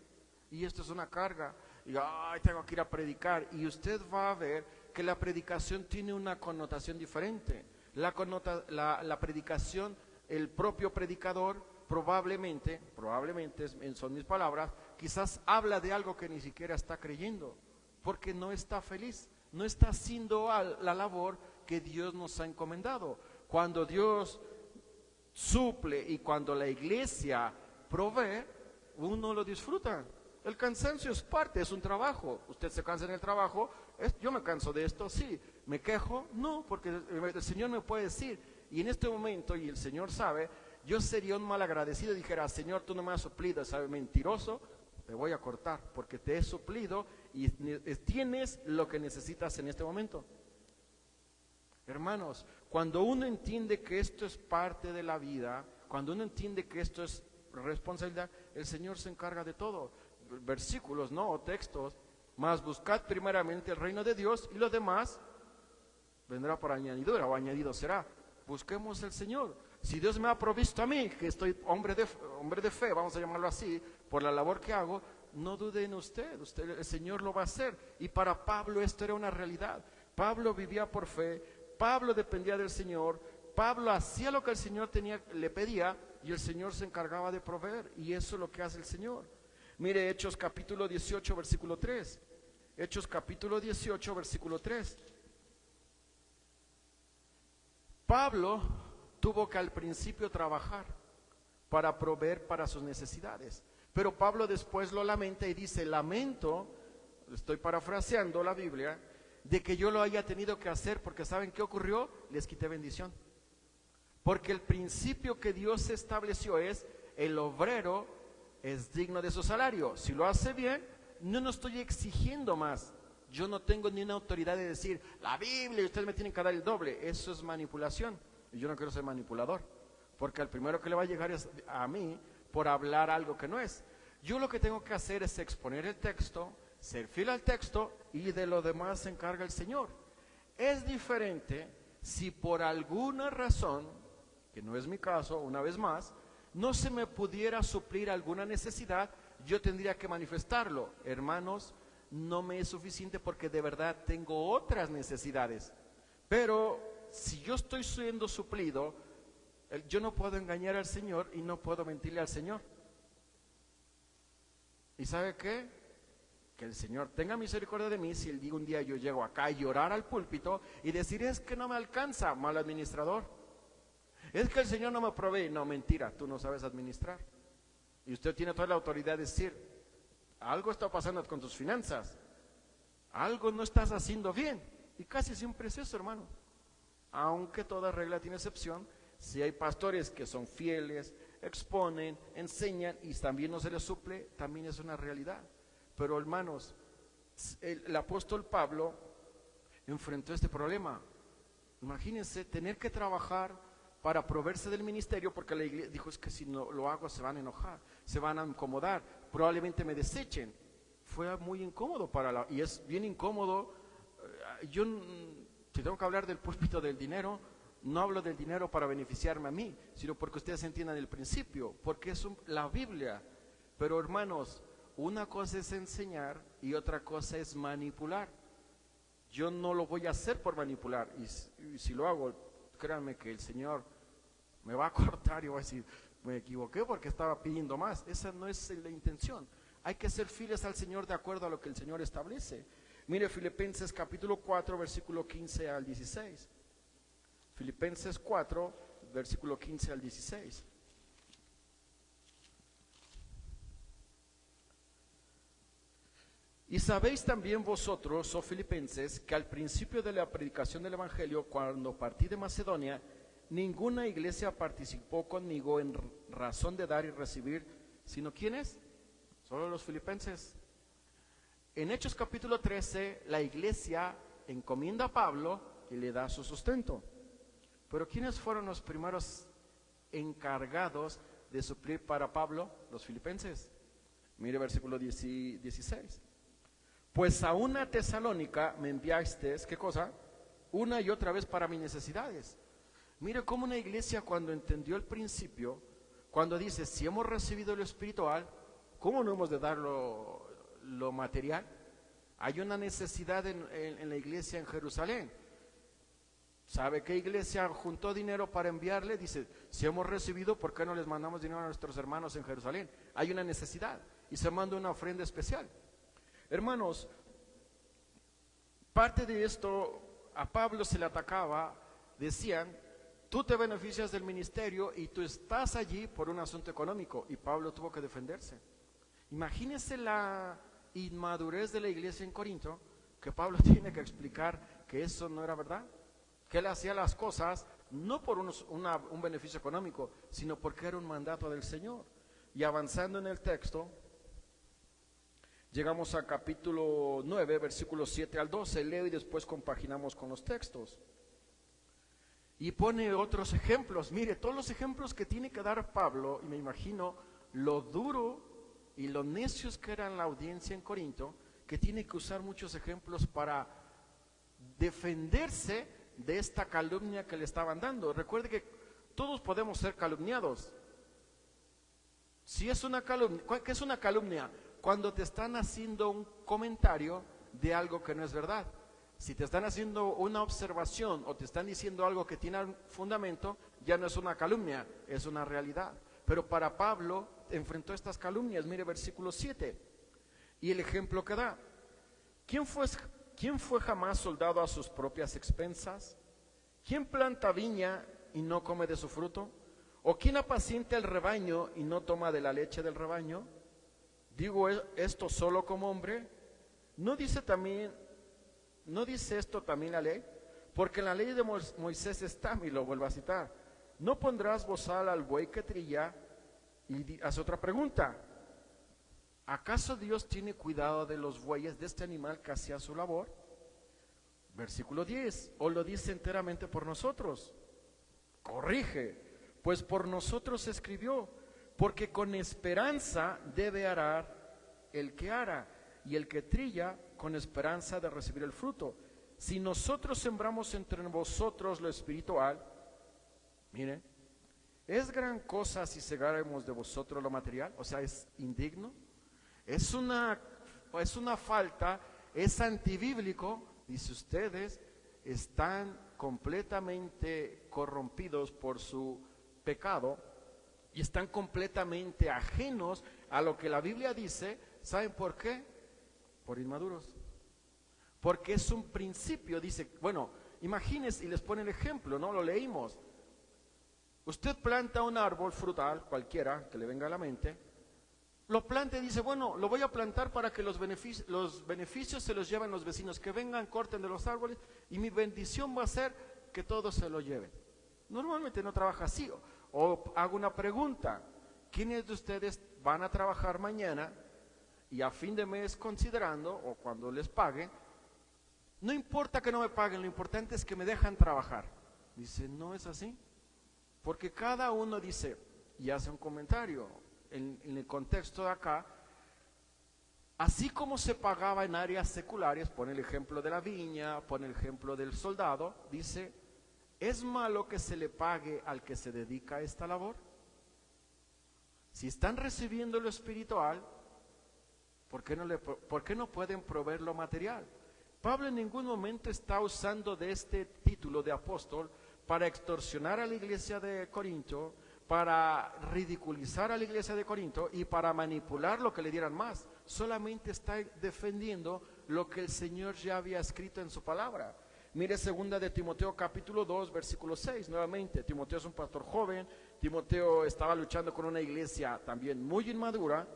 Y esto es una carga. Y ay, tengo que ir a predicar, y usted va a ver que la predicación tiene una connotación diferente. La predicación, el propio predicador probablemente son mis palabras, quizás habla de algo que ni siquiera está creyendo, porque no está feliz, no está haciendo la labor que Dios nos ha encomendado. Cuando Dios suple y cuando la iglesia provee, uno lo disfruta. El cansancio es parte, es un trabajo. Usted se cansa en el trabajo, yo me canso de esto, sí. ¿Me quejo? No, porque el Señor me puede decir, y en este momento, y el Señor sabe, yo sería un malagradecido y dijera, Señor, tú no me has suplido, ¿sabes? Mentiroso, te voy a cortar, porque te he suplido y tienes lo que necesitas en este momento. Hermanos, cuando uno entiende que esto es parte de la vida, cuando uno entiende que esto es responsabilidad, el Señor se encarga de todo. Versículos, ¿no? O textos, más buscad primeramente el reino de Dios y lo demás vendrá por añadidura o añadido será. Busquemos el Señor. Si Dios me ha provisto a mí, que estoy hombre de fe, vamos a llamarlo así, por la labor que hago, no dude en usted, el Señor lo va a hacer. Y para Pablo esto era una realidad. Pablo vivía por fe, Pablo dependía del Señor, Pablo hacía lo que el Señor le pedía y el Señor se encargaba de proveer, y eso es lo que hace el Señor. Mire Hechos capítulo 18, versículo 3. Hechos capítulo 18, versículo 3. Pablo tuvo que al principio trabajar para proveer para sus necesidades. Pero Pablo después lo lamenta y dice, lamento, estoy parafraseando la Biblia, de que yo lo haya tenido que hacer porque ¿saben qué ocurrió? Les quité bendición. Porque el principio que Dios estableció es: el obrero es digno de su salario. Si lo hace bien, no estoy exigiendo más. Yo no tengo ni una autoridad de decir, la Biblia y ustedes me tienen que dar el doble. Eso es manipulación. Y yo no quiero ser manipulador, porque al primero que le va a llegar es a mí por hablar algo que no es. Yo lo que tengo que hacer es exponer el texto, ser fiel al texto, y de lo demás se encarga el Señor. Es diferente si por alguna razón, que no es mi caso, una vez más, no se me pudiera suplir alguna necesidad, yo tendría que manifestarlo. Hermanos, no me es suficiente porque de verdad tengo otras necesidades. Pero si yo estoy siendo suplido, yo no puedo engañar al Señor y no puedo mentirle al Señor. ¿Y sabe qué? Que el Señor tenga misericordia de mí si un día yo llego acá a llorar al púlpito y decir, es que no me alcanza, mal administrador. Es que el Señor no me provee. No, mentira, tú no sabes administrar. Y usted tiene toda la autoridad de decir, algo está pasando con tus finanzas, algo no estás haciendo bien. Y casi siempre es eso, hermano. Aunque toda regla tiene excepción, si hay pastores que son fieles, exponen, enseñan y también no se les suple, también es una realidad. Pero hermanos, el apóstol Pablo enfrentó este problema. Imagínense tener que trabajar para proveerse del ministerio, porque la iglesia dijo, es que si no lo hago se van a enojar, se van a incomodar, probablemente me desechen. Fue muy incómodo y es bien incómodo. Yo, si tengo que hablar del púlpito del dinero, no hablo del dinero para beneficiarme a mí, sino porque ustedes entiendan el principio, porque es la Biblia. Pero hermanos, una cosa es enseñar y otra cosa es manipular. Yo no lo voy a hacer por manipular, y si lo hago, créanme que el Señor me va a cortar y va a decir, me equivoqué porque estaba pidiendo más. Esa no es la intención. Hay que ser fieles al Señor de acuerdo a lo que el Señor establece. Mire Filipenses capítulo 4, versículo 15 al 16. Filipenses 4, versículo 15 al 16. Y sabéis también vosotros, oh filipenses, que al principio de la predicación del Evangelio, cuando partí de Macedonia, ninguna iglesia participó conmigo en razón de dar y recibir, sino ¿quiénes? Solo los filipenses. En Hechos capítulo 13, la iglesia encomienda a Pablo y le da su sustento. Pero ¿quiénes fueron los primeros encargados de suplir para Pablo? Los filipenses. Mire versículo 16. Pues a una Tesalónica me enviasteis, ¿qué cosa? Una y otra vez para mis necesidades. Mire cómo una iglesia, cuando entendió el principio, cuando dice, si hemos recibido lo espiritual, ¿cómo no hemos de dar lo material? Hay una necesidad en la iglesia en Jerusalén. ¿Sabe qué iglesia juntó dinero para enviarle? Dice, si hemos recibido, ¿por qué no les mandamos dinero a nuestros hermanos en Jerusalén? Hay una necesidad y se manda una ofrenda especial. Hermanos, parte de esto, a Pablo se le atacaba, decían, tú te beneficias del ministerio y tú estás allí por un asunto económico, y Pablo tuvo que defenderse. Imagínense la inmadurez de la iglesia en Corinto, que Pablo tiene que explicar que eso no era verdad, que él hacía las cosas no por un beneficio económico, sino porque era un mandato del Señor. Y avanzando en el texto, llegamos a capítulo 9, versículos 7 al 12, leo y después compaginamos con los textos. Y pone otros ejemplos. Mire, todos los ejemplos que tiene que dar Pablo, y me imagino lo duro y lo necios que era la audiencia en Corinto, que tiene que usar muchos ejemplos para defenderse de esta calumnia que le estaban dando. Recuerde que todos podemos ser calumniados. Si es una calumnia, ¿qué es una calumnia? Cuando te están haciendo un comentario de algo que no es verdad. Si te están haciendo una observación o te están diciendo algo que tiene un fundamento, ya no es una calumnia, es una realidad. Pero para Pablo enfrentó estas calumnias. Mire versículo 7 y el ejemplo que da. ¿Quién fue jamás soldado a sus propias expensas? ¿Quién planta viña y no come de su fruto? ¿O quién apacienta el rebaño y no toma de la leche del rebaño? Digo esto solo como hombre. ¿No dice esto también la ley? Porque en la ley de Moisés está, y lo vuelvo a citar, ¿no pondrás bozal al buey que trilla? Y hace otra pregunta. ¿Acaso Dios tiene cuidado de los bueyes, de este animal que hacía su labor? Versículo 10, ¿o lo dice enteramente por nosotros? Corrige, pues por nosotros escribió, porque con esperanza debe arar el que ara, y el que trilla con esperanza de recibir el fruto. Si nosotros sembramos entre vosotros lo espiritual, mire, ¿es gran cosa si segáramos de vosotros lo material? O sea, ¿es indigno? Es una falta, es antibíblico. Dice, ustedes están completamente corrompidos por su pecado y están completamente ajenos a lo que la Biblia dice. ¿Saben por qué? Por inmaduros. Porque es un principio, dice, bueno, imagínense, y les pone el ejemplo, ¿no? Lo leímos. Usted planta un árbol frutal, cualquiera que le venga a la mente, lo planta y dice, bueno, lo voy a plantar para que los beneficios se los lleven los vecinos, que vengan, corten de los árboles, y mi bendición va a ser que todos se lo lleven. Normalmente no trabaja así. O hago una pregunta, ¿quiénes de ustedes van a trabajar mañana y a fin de mes considerando, o cuando les paguen, no importa que no me paguen, lo importante es que me dejan trabajar? Dice, no es así, porque cada uno dice, y hace un comentario, en el contexto de acá, así como se pagaba en áreas seculares, pone el ejemplo de la viña, pone el ejemplo del soldado, dice, ¿es malo que se le pague al que se dedica a esta labor? Si están recibiendo lo espiritual, ¿por qué no pueden proveer lo material? Pablo en ningún momento está usando de este título de apóstol para extorsionar a la iglesia de Corinto, para ridiculizar a la iglesia de Corinto y para manipular lo que le dieran más. Solamente está defendiendo lo que el Señor ya había escrito en su palabra. Mire 2 de Timoteo capítulo 2 versículo 6, nuevamente. Timoteo es un pastor joven, Timoteo estaba luchando con una iglesia también muy inmadura,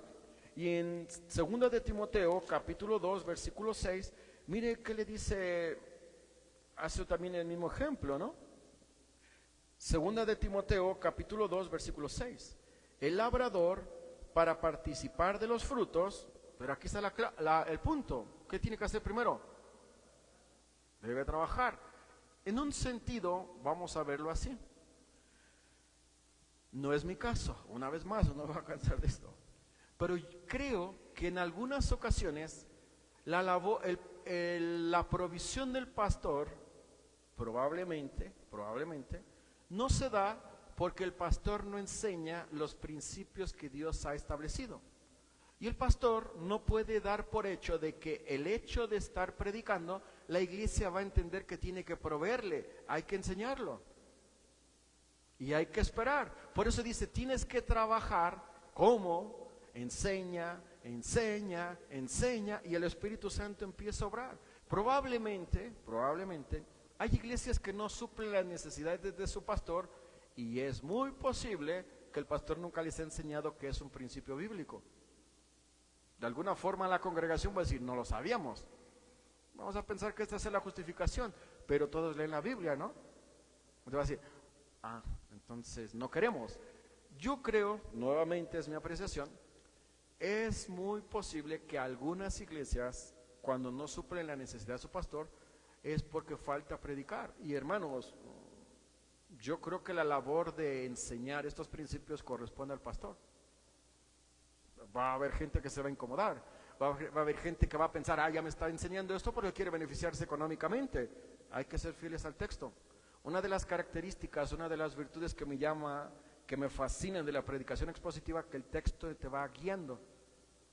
y en 2 de Timoteo capítulo 2 versículo 6, mire qué le dice, hace también el mismo ejemplo, ¿no? 2 de Timoteo capítulo 2 versículo 6, el labrador para participar de los frutos, pero aquí está el punto, ¿qué tiene que hacer primero? Debe trabajar. En un sentido, vamos a verlo así. No es mi caso, una vez más, no me voy a cansar de esto, pero creo que en algunas ocasiones la provisión del pastor probablemente no se da porque el pastor no enseña los principios que Dios ha establecido. Y el pastor no puede dar por hecho de que el hecho de estar predicando, la iglesia va a entender que tiene que proveerle, hay que enseñarlo. Y hay que esperar. Por eso dice, tienes que trabajar como enseña, y el Espíritu Santo empieza a obrar. Probablemente, hay iglesias que no suplen las necesidades de su pastor, y es muy posible que el pastor nunca les ha enseñado que es un principio bíblico. De alguna forma la congregación va a decir, no lo sabíamos. Vamos a pensar que esta es la justificación, pero todos leen la Biblia, ¿no? Entonces va a decir, entonces no queremos. Yo creo, nuevamente es mi apreciación, es muy posible que algunas iglesias, cuando no suplen la necesidad de su pastor, es porque falta predicar. Y hermanos, yo creo que la labor de enseñar estos principios corresponde al pastor. Va a haber gente que se va a incomodar, va a haber gente que va a pensar, ya me está enseñando esto porque quiere beneficiarse económicamente. Hay que ser fieles al texto. Una de las características, una de las virtudes que me fascinan de la predicación expositiva, que el texto te va guiando.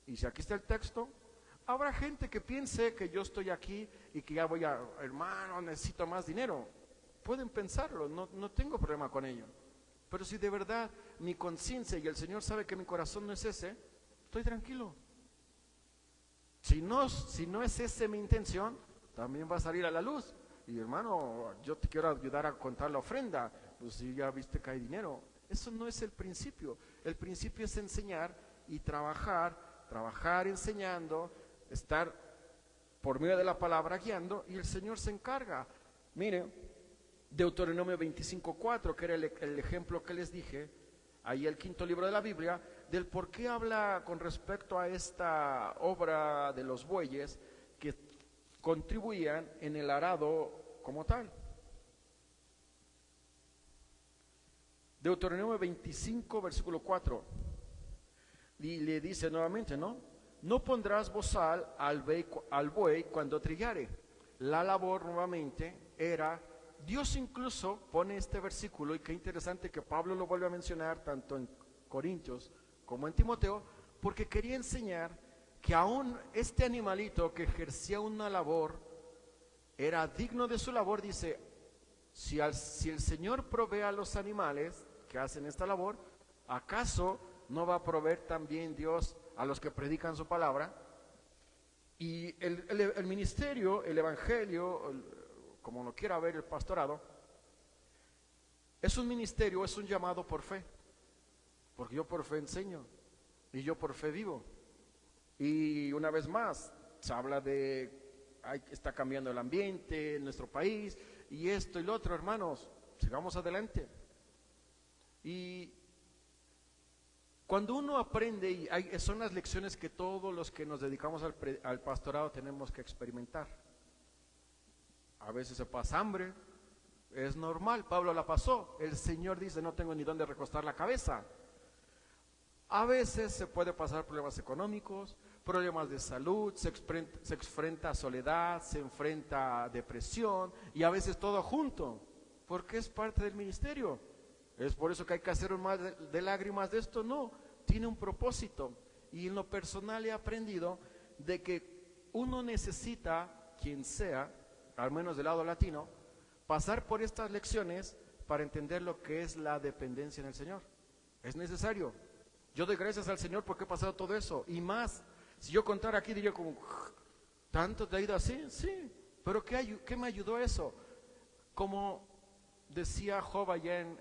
Y si aquí está el texto, habrá gente que piense que yo estoy aquí y que ya hermano, necesito más dinero. Pueden pensarlo, no tengo problema con ello. Pero si de verdad mi conciencia y el Señor sabe que mi corazón no es ese, estoy tranquilo. Si no es esa mi intención, también va a salir a la luz. Y hermano, yo te quiero ayudar a contar la ofrenda. Pues si ya viste que hay dinero. Eso no es el principio. El principio es enseñar y trabajar enseñando, estar por medio de la palabra guiando, y el Señor se encarga. Mire, Deuteronomio 25:4, que era el ejemplo que les dije, ahí el quinto libro de la Biblia, del por qué habla con respecto a esta obra de los bueyes que contribuían en el arado como tal. Deuteronomio 25, versículo 4, y le dice nuevamente, ¿no? No pondrás bozal al buey cuando trillare. La labor nuevamente era, Dios incluso pone este versículo, y qué interesante que Pablo lo vuelve a mencionar tanto en Corintios como en Timoteo, porque quería enseñar que aún este animalito que ejercía una labor, era digno de su labor. Dice, si el Señor provee a los animales que hacen esta labor, ¿acaso no va a proveer también Dios a los que predican su palabra? Y el ministerio, el evangelio, como lo quiera ver el pastorado, es un ministerio, es un llamado por fe, porque yo por fe enseño y yo por fe vivo. Y una vez más se habla de está cambiando el ambiente en nuestro país y esto y lo otro. Hermanos, sigamos adelante. Y cuando uno aprende, y son las lecciones que todos los que nos dedicamos al pastorado tenemos que experimentar. A veces se pasa hambre, es normal, Pablo la pasó. El Señor dice, no tengo ni dónde recostar la cabeza. A veces se puede pasar problemas económicos, problemas de salud, se enfrenta a soledad, se enfrenta a depresión, y a veces todo junto, porque es parte del ministerio. ¿Es por eso que hay que hacer un mar de lágrimas de esto? No, tiene un propósito. Y en lo personal he aprendido de que uno necesita, quien sea, al menos del lado latino, pasar por estas lecciones para entender lo que es la dependencia en el Señor. Es necesario. Yo doy gracias al Señor porque he pasado todo eso. Y más, si yo contara aquí diría como, ¿tanto te ha ido así? Sí, pero ¿qué me ayudó eso? Como decía Job allá en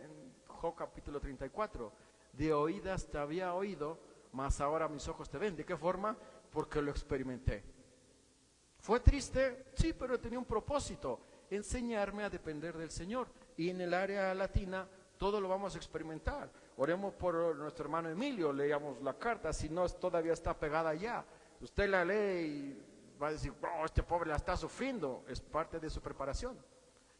Job capítulo 34, de oídas te había oído, mas ahora mis ojos te ven. ¿De qué forma? Porque lo experimenté. ¿Fue triste? Sí, pero tenía un propósito, enseñarme a depender del Señor. Y en el área latina todo lo vamos a experimentar. Oremos por nuestro hermano Emilio, leamos la carta, si no todavía está pegada allá. Usted la lee y va a decir, oh, este pobre la está sufriendo. Es parte de su preparación.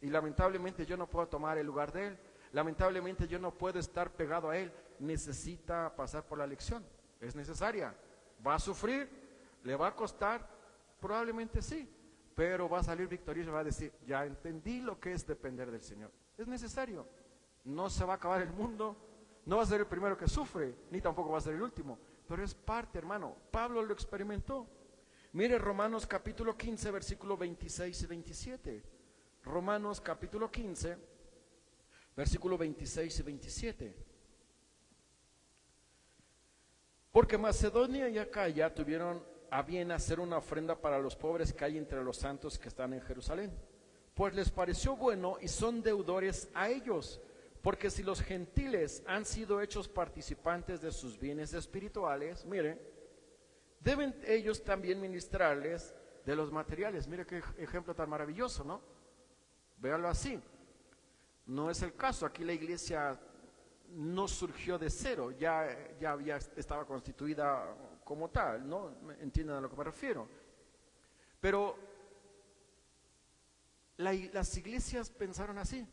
Y lamentablemente yo no puedo tomar el lugar de él. Lamentablemente yo no puedo estar pegado a él. Necesita pasar por la lección. Es necesaria. ¿Va a sufrir? ¿Le va a costar? Probablemente sí. Pero va a salir victorioso y va a decir, ya entendí lo que es depender del Señor. Es necesario. No se va a acabar el mundo. No va a ser el primero que sufre, ni tampoco va a ser el último. Pero es parte, hermano. Pablo lo experimentó. Mire Romanos capítulo 15, versículo 26 y 27. Romanos capítulo 15, versículo 26 y 27. Porque Macedonia y Acaya tuvieron a bien hacer una ofrenda para los pobres que hay entre los santos que están en Jerusalén. Pues les pareció bueno y son deudores a ellos. Porque si los gentiles han sido hechos participantes de sus bienes espirituales, mire, deben ellos también ministrarles de los materiales. Mire qué ejemplo tan maravilloso, ¿no? Véalo así. No es el caso. Aquí la iglesia no surgió de cero, ya estaba constituida como tal, ¿no? Entienden a lo que me refiero. Pero las iglesias pensaron así.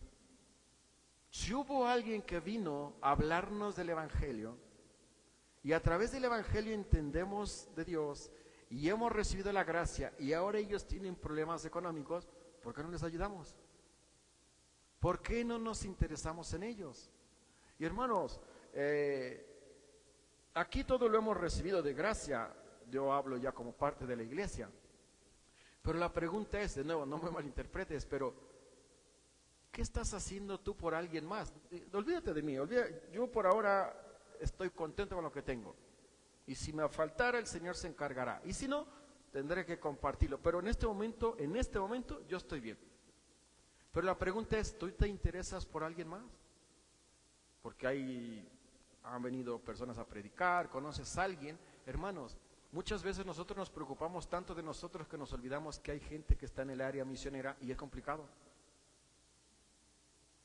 Si hubo alguien que vino a hablarnos del Evangelio, y a través del Evangelio entendemos de Dios, y hemos recibido la gracia, y ahora ellos tienen problemas económicos, ¿por qué no les ayudamos? ¿Por qué no nos interesamos en ellos? Y hermanos, aquí todo lo hemos recibido de gracia, yo hablo ya como parte de la iglesia, pero la pregunta es, de nuevo, no me malinterpretes, pero ¿qué estás haciendo tú por alguien más? Olvídate de mí, yo por ahora estoy contento con lo que tengo. Y si me faltara, el Señor se encargará. Y si no, tendré que compartirlo. Pero en este momento, yo estoy bien. Pero la pregunta es, ¿tú te interesas por alguien más? Porque han venido personas a predicar, conoces a alguien. Hermanos, muchas veces nosotros nos preocupamos tanto de nosotros que nos olvidamos que hay gente que está en el área misionera y es complicado.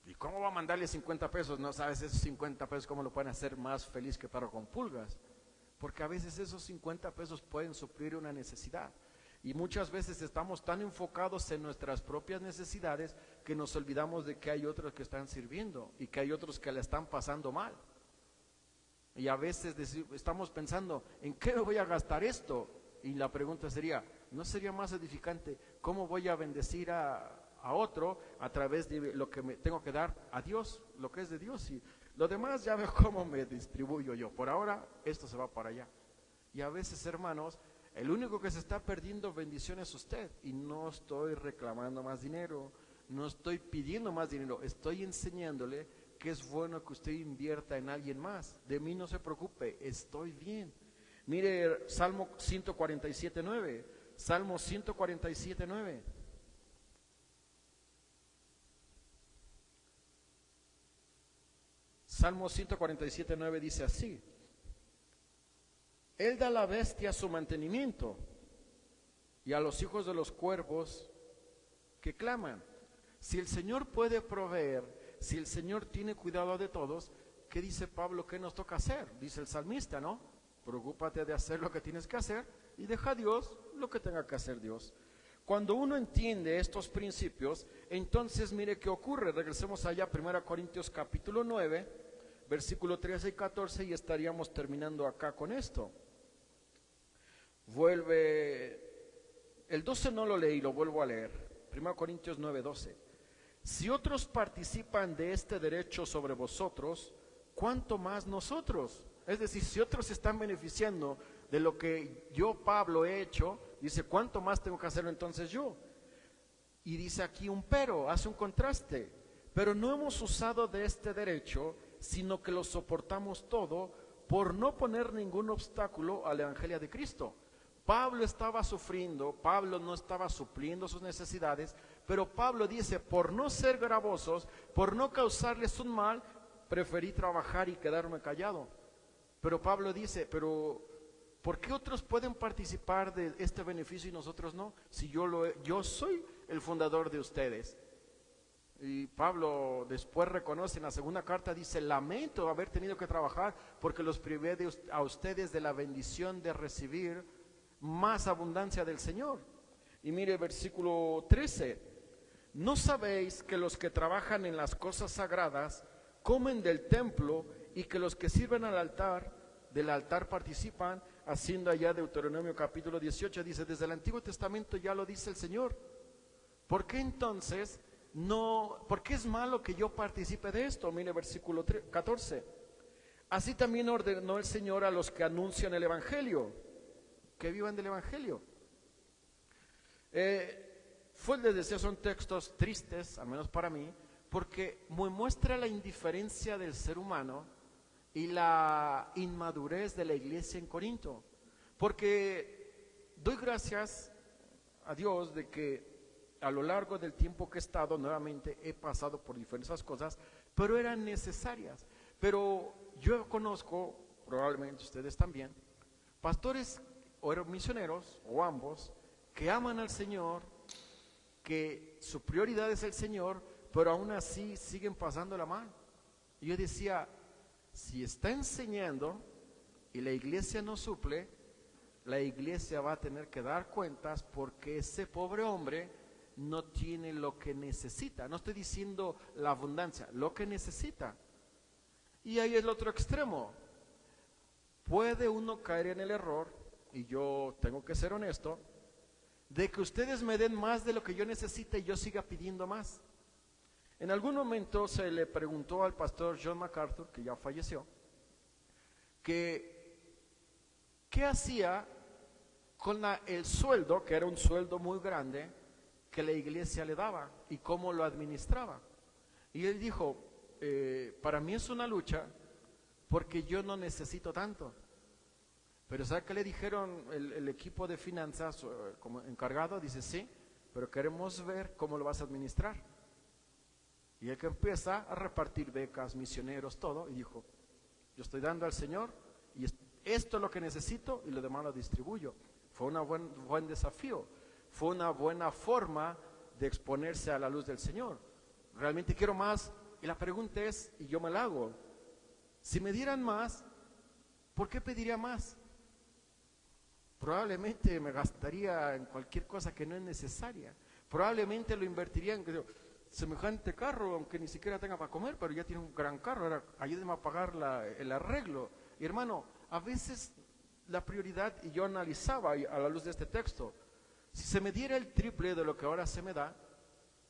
¿Y cómo va a mandarle 50 pesos? No sabes esos 50 pesos cómo lo pueden hacer más feliz que perro con pulgas. Porque a veces esos 50 pesos pueden suplir una necesidad. Y muchas veces estamos tan enfocados en nuestras propias necesidades que nos olvidamos de que hay otros que están sirviendo y que hay otros que la están pasando mal. Y a veces estamos pensando, ¿en qué me voy a gastar esto? Y la pregunta sería, ¿no sería más edificante cómo voy a bendecir a otro a través de lo que me tengo que dar a Dios, lo que es de Dios? Y lo demás ya veo cómo me distribuyo yo. Por ahora, esto se va para allá. Y a veces, hermanos, el único que se está perdiendo bendición es usted. Y no estoy reclamando más dinero, no estoy pidiendo más dinero, estoy enseñándole que es bueno que usted invierta en alguien más. De mí no se preocupe, estoy bien. Mire Salmo 147:9. Salmo 147:9. Salmo 147:9 dice así: Él da a la bestia su mantenimiento y a los hijos de los cuervos que claman. Si el Señor puede proveer, si el Señor tiene cuidado de todos, ¿qué dice Pablo que nos toca hacer? Dice el salmista, ¿no? Preocúpate de hacer lo que tienes que hacer y deja a Dios lo que tenga que hacer Dios. Cuando uno entiende estos principios, entonces mire qué ocurre. Regresemos allá, 1 Corintios capítulo 9, versículo 13 y 14, y estaríamos terminando acá con esto. El 12 no lo leí, lo vuelvo a leer. 1 Corintios 9, 12. Si otros participan de este derecho sobre vosotros, ¿cuánto más nosotros? Es decir, si otros se están beneficiando de lo que yo, Pablo, he hecho, dice, ¿cuánto más tengo que hacerlo entonces yo? Y dice aquí un pero, hace un contraste. Pero no hemos usado de este derecho, sino que lo soportamos todo por no poner ningún obstáculo al evangelio de Cristo. Pablo estaba sufriendo, Pablo no estaba supliendo sus necesidades, pero Pablo dice, por no ser gravosos, por no causarles un mal, preferí trabajar y quedarme callado. Pero Pablo dice, pero ¿por qué otros pueden participar de este beneficio y nosotros no? Si yo soy el fundador de ustedes. Y Pablo después reconoce en la segunda carta, dice, lamento haber tenido que trabajar porque los privé a ustedes de la bendición de recibir más abundancia del Señor. Y mire versículo 13, ¿no sabéis que los que trabajan en las cosas sagradas comen del templo y que los que sirven del altar participan? Haciendo allá Deuteronomio capítulo 18, dice, desde el Antiguo Testamento ya lo dice el Señor. ¿Por qué entonces por qué es malo que yo participe de esto? Mire versículo 14. Así también ordenó el Señor a los que anuncian el Evangelio, que vivan del Evangelio. Les decía, son textos tristes, al menos para mí, porque muestra la indiferencia del ser humano y la inmadurez de la iglesia en Corinto. Porque doy gracias a Dios de que a lo largo del tiempo que he estado, nuevamente he pasado por diferentes cosas, pero eran necesarias. Pero yo conozco, probablemente ustedes también, pastores o misioneros, o ambos, que aman al Señor, que su prioridad es el Señor, pero aún así siguen pasando la mano. Y yo decía, si está enseñando y la iglesia no suple, la iglesia va a tener que dar cuentas porque ese pobre hombre no tiene lo que necesita. No estoy diciendo la abundancia, lo que necesita. Y ahí es el otro extremo. Puede uno caer en el error, y yo tengo que ser honesto, de que ustedes me den más de lo que yo necesite y yo siga pidiendo más. En algún momento se le preguntó al pastor John MacArthur, que ya falleció, que qué hacía con el sueldo, que era un sueldo muy grande, que la iglesia le daba y cómo lo administraba. Y él dijo, para mí es una lucha porque yo no necesito tanto. Pero ¿sabe qué le dijeron el equipo de finanzas como encargado? Dice, sí, pero queremos ver cómo lo vas a administrar. Y él que empieza a repartir becas, misioneros, todo, y dijo, yo estoy dando al Señor y esto es lo que necesito y lo demás lo distribuyo. Fue un buen desafío, fue una buena forma de exponerse a la luz del Señor. Realmente quiero más, Y la pregunta es, y yo me la hago, si me dieran más, ¿por qué pediría más? Probablemente me gastaría en cualquier cosa que no es necesaria. Probablemente lo invertiría en semejante carro, aunque ni siquiera tenga para comer, pero ya tiene un gran carro. Ahora ayúdeme a pagar el arreglo. Y hermano, a veces la prioridad, y yo analizaba a la luz de este texto, si se me diera el triple de lo que ahora se me da,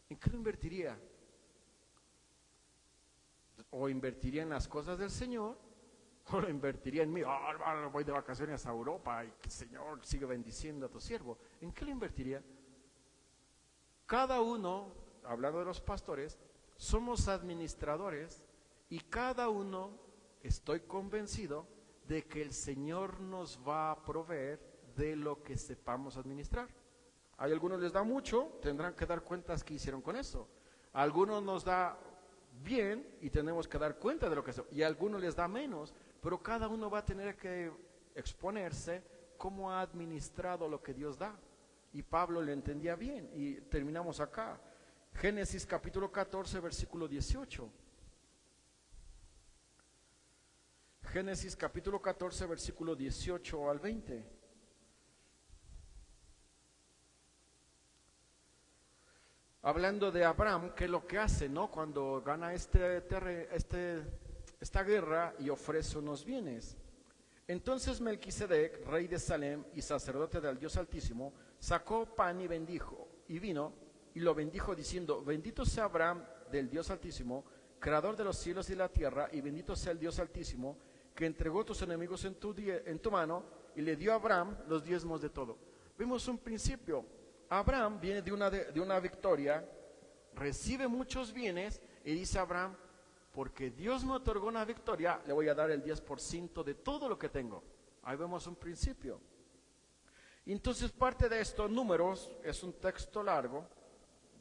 ¿en qué lo invertiría? O invertiría en las cosas del Señor, o lo invertiría en mí. Hermano, voy de vacaciones a Europa y que el Señor sigue bendiciendo a tu siervo. ¿En qué lo invertiría? Cada uno, hablando de los pastores, somos administradores y cada uno, estoy convencido de que el Señor nos va a proveer de lo que sepamos administrar. A algunos les da mucho, tendrán que dar cuentas que hicieron con eso. A algunos nos da bien y tenemos que dar cuenta de lo que hacemos. Y a algunos les da menos, pero cada uno va a tener que exponerse cómo ha administrado lo que Dios da. Y Pablo le entendía bien. Y terminamos acá. Génesis capítulo 14, versículo 18. Génesis capítulo 14, versículo 18 al 20. Hablando de Abraham, que es lo que hace, ¿no? Cuando gana esta guerra y ofrece unos bienes. Entonces Melquisedec, rey de Salem y sacerdote del Dios Altísimo, sacó pan y bendijo, y vino, y lo bendijo diciendo: bendito sea Abraham del Dios Altísimo, creador de los cielos y la tierra, y bendito sea el Dios Altísimo, que entregó tus enemigos en tu mano, y le dio a Abraham los diezmos de todo. Vemos un principio. Abraham viene de una victoria, recibe muchos bienes, y dice Abraham: porque Dios me otorgó una victoria, le voy a dar el 10% de todo lo que tengo. Ahí vemos un principio. Entonces, parte de esto, Números, es un texto largo,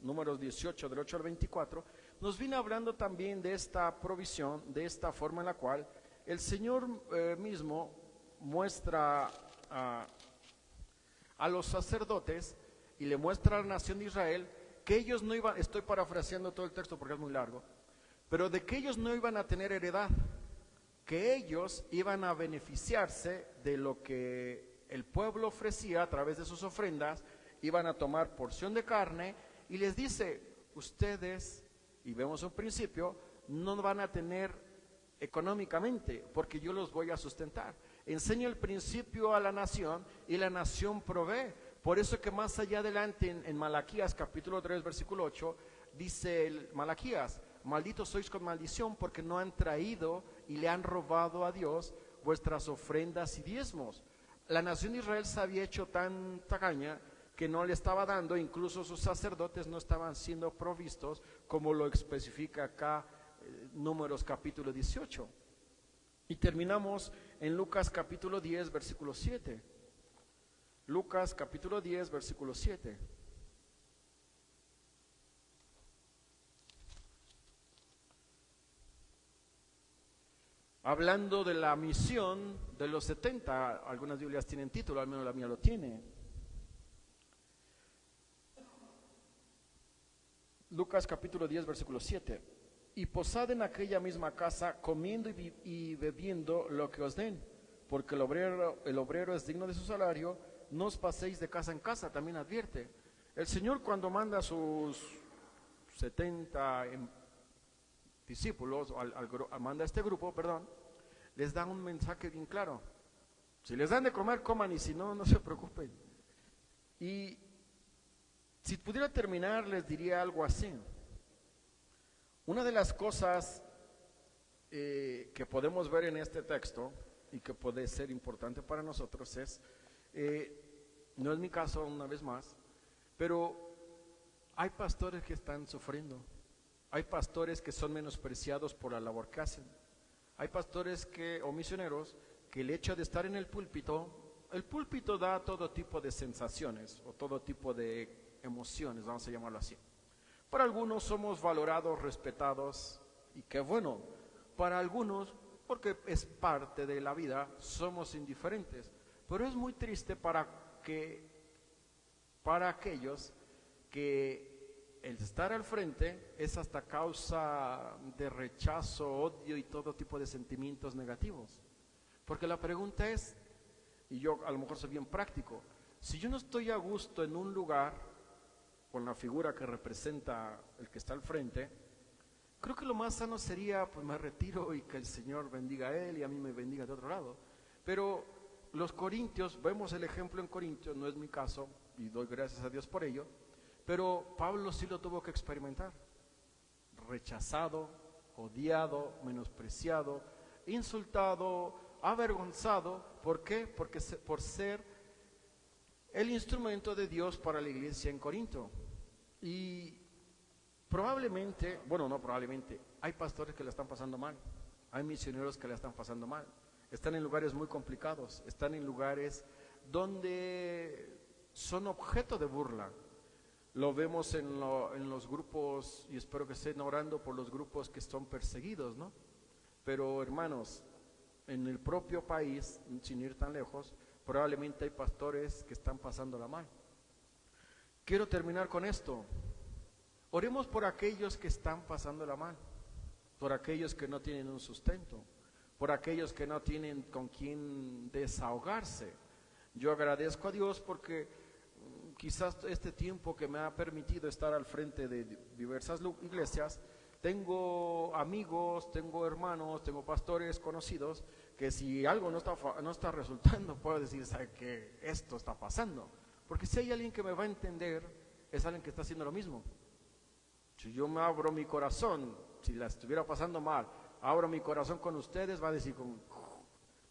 Números 18, del 8 al 24, nos viene hablando también de esta provisión, de esta forma en la cual el Señor mismo muestra a los sacerdotes y le muestra a la nación de Israel que ellos no iban, estoy parafraseando todo el texto porque es muy largo, pero de que ellos no iban a tener heredad, que ellos iban a beneficiarse de lo que el pueblo ofrecía a través de sus ofrendas, iban a tomar porción de carne, y les dice: ustedes, y vemos un principio, no van a tener económicamente, porque yo los voy a sustentar. Enseña el principio a la nación, y la nación provee. Por eso que más allá adelante en Malaquías capítulo 3 versículo 8, dice Malaquías: malditos sois con maldición, porque no han traído y le han robado a Dios vuestras ofrendas y diezmos. La nación de Israel se había hecho tan tacaña que no le estaba dando, incluso sus sacerdotes no estaban siendo provistos, como lo especifica acá Números capítulo 18. Y terminamos en Lucas capítulo 10 versículo 7. Lucas capítulo 10 versículo 7. Hablando de la misión de los 70, algunas Biblias tienen título, al menos la mía lo tiene. Lucas capítulo 10, versículo 7. Y posad en aquella misma casa, comiendo y bebiendo lo que os den, porque el obrero es digno de su salario. No os paséis de casa en casa, también advierte. El Señor, cuando manda a sus 70 discípulos, manda a este grupo, les da un mensaje bien claro: si les dan de comer, coman, y si no, no se preocupen. Y si pudiera terminar, les diría algo así. Una de las cosas que podemos ver en este texto y que puede ser importante para nosotros es, no es mi caso una vez más, pero hay pastores que están sufriendo. Hay pastores que son menospreciados por la labor que hacen. Hay pastores o misioneros que el hecho de estar en el púlpito da todo tipo de sensaciones o todo tipo de emociones, vamos a llamarlo así. Para algunos somos valorados, respetados, y qué bueno. Para algunos, porque es parte de la vida, somos indiferentes. Pero es muy triste para aquellos que el estar al frente es hasta causa de rechazo, odio y todo tipo de sentimientos negativos. Porque la pregunta es, y yo a lo mejor soy bien práctico, si yo no estoy a gusto en un lugar con la figura que representa el que está al frente, creo que lo más sano sería, pues me retiro y que el Señor bendiga a él y a mí me bendiga de otro lado. Pero los corintios, vemos el ejemplo en Corintios, no es mi caso y doy gracias a Dios por ello, pero Pablo sí lo tuvo que experimentar. Rechazado, odiado, menospreciado, insultado, avergonzado. ¿Por qué? Porque por ser el instrumento de Dios para la iglesia en Corinto. Y probablemente, bueno, no probablemente, hay pastores que la están pasando mal, hay misioneros que la están pasando mal, están en lugares muy complicados, están en lugares donde son objeto de burla. Lo vemos en los grupos, y espero que estén orando por los grupos que son perseguidos, ¿no? Pero hermanos, en el propio país, sin ir tan lejos, probablemente hay pastores que están pasándola mal. Quiero terminar con esto. Oremos por aquellos que están pasándola mal, por aquellos que no tienen un sustento, por aquellos que no tienen con quién desahogarse. Yo agradezco a Dios porque quizás este tiempo que me ha permitido estar al frente de diversas iglesias, tengo amigos, tengo hermanos, tengo pastores conocidos, que si algo no está resultando, puedo decir, ¿sabe qué? Esto está pasando. Porque si hay alguien que me va a entender, es alguien que está haciendo lo mismo. Si yo me abro mi corazón, si la estuviera pasando mal, abro mi corazón con ustedes, va a decir,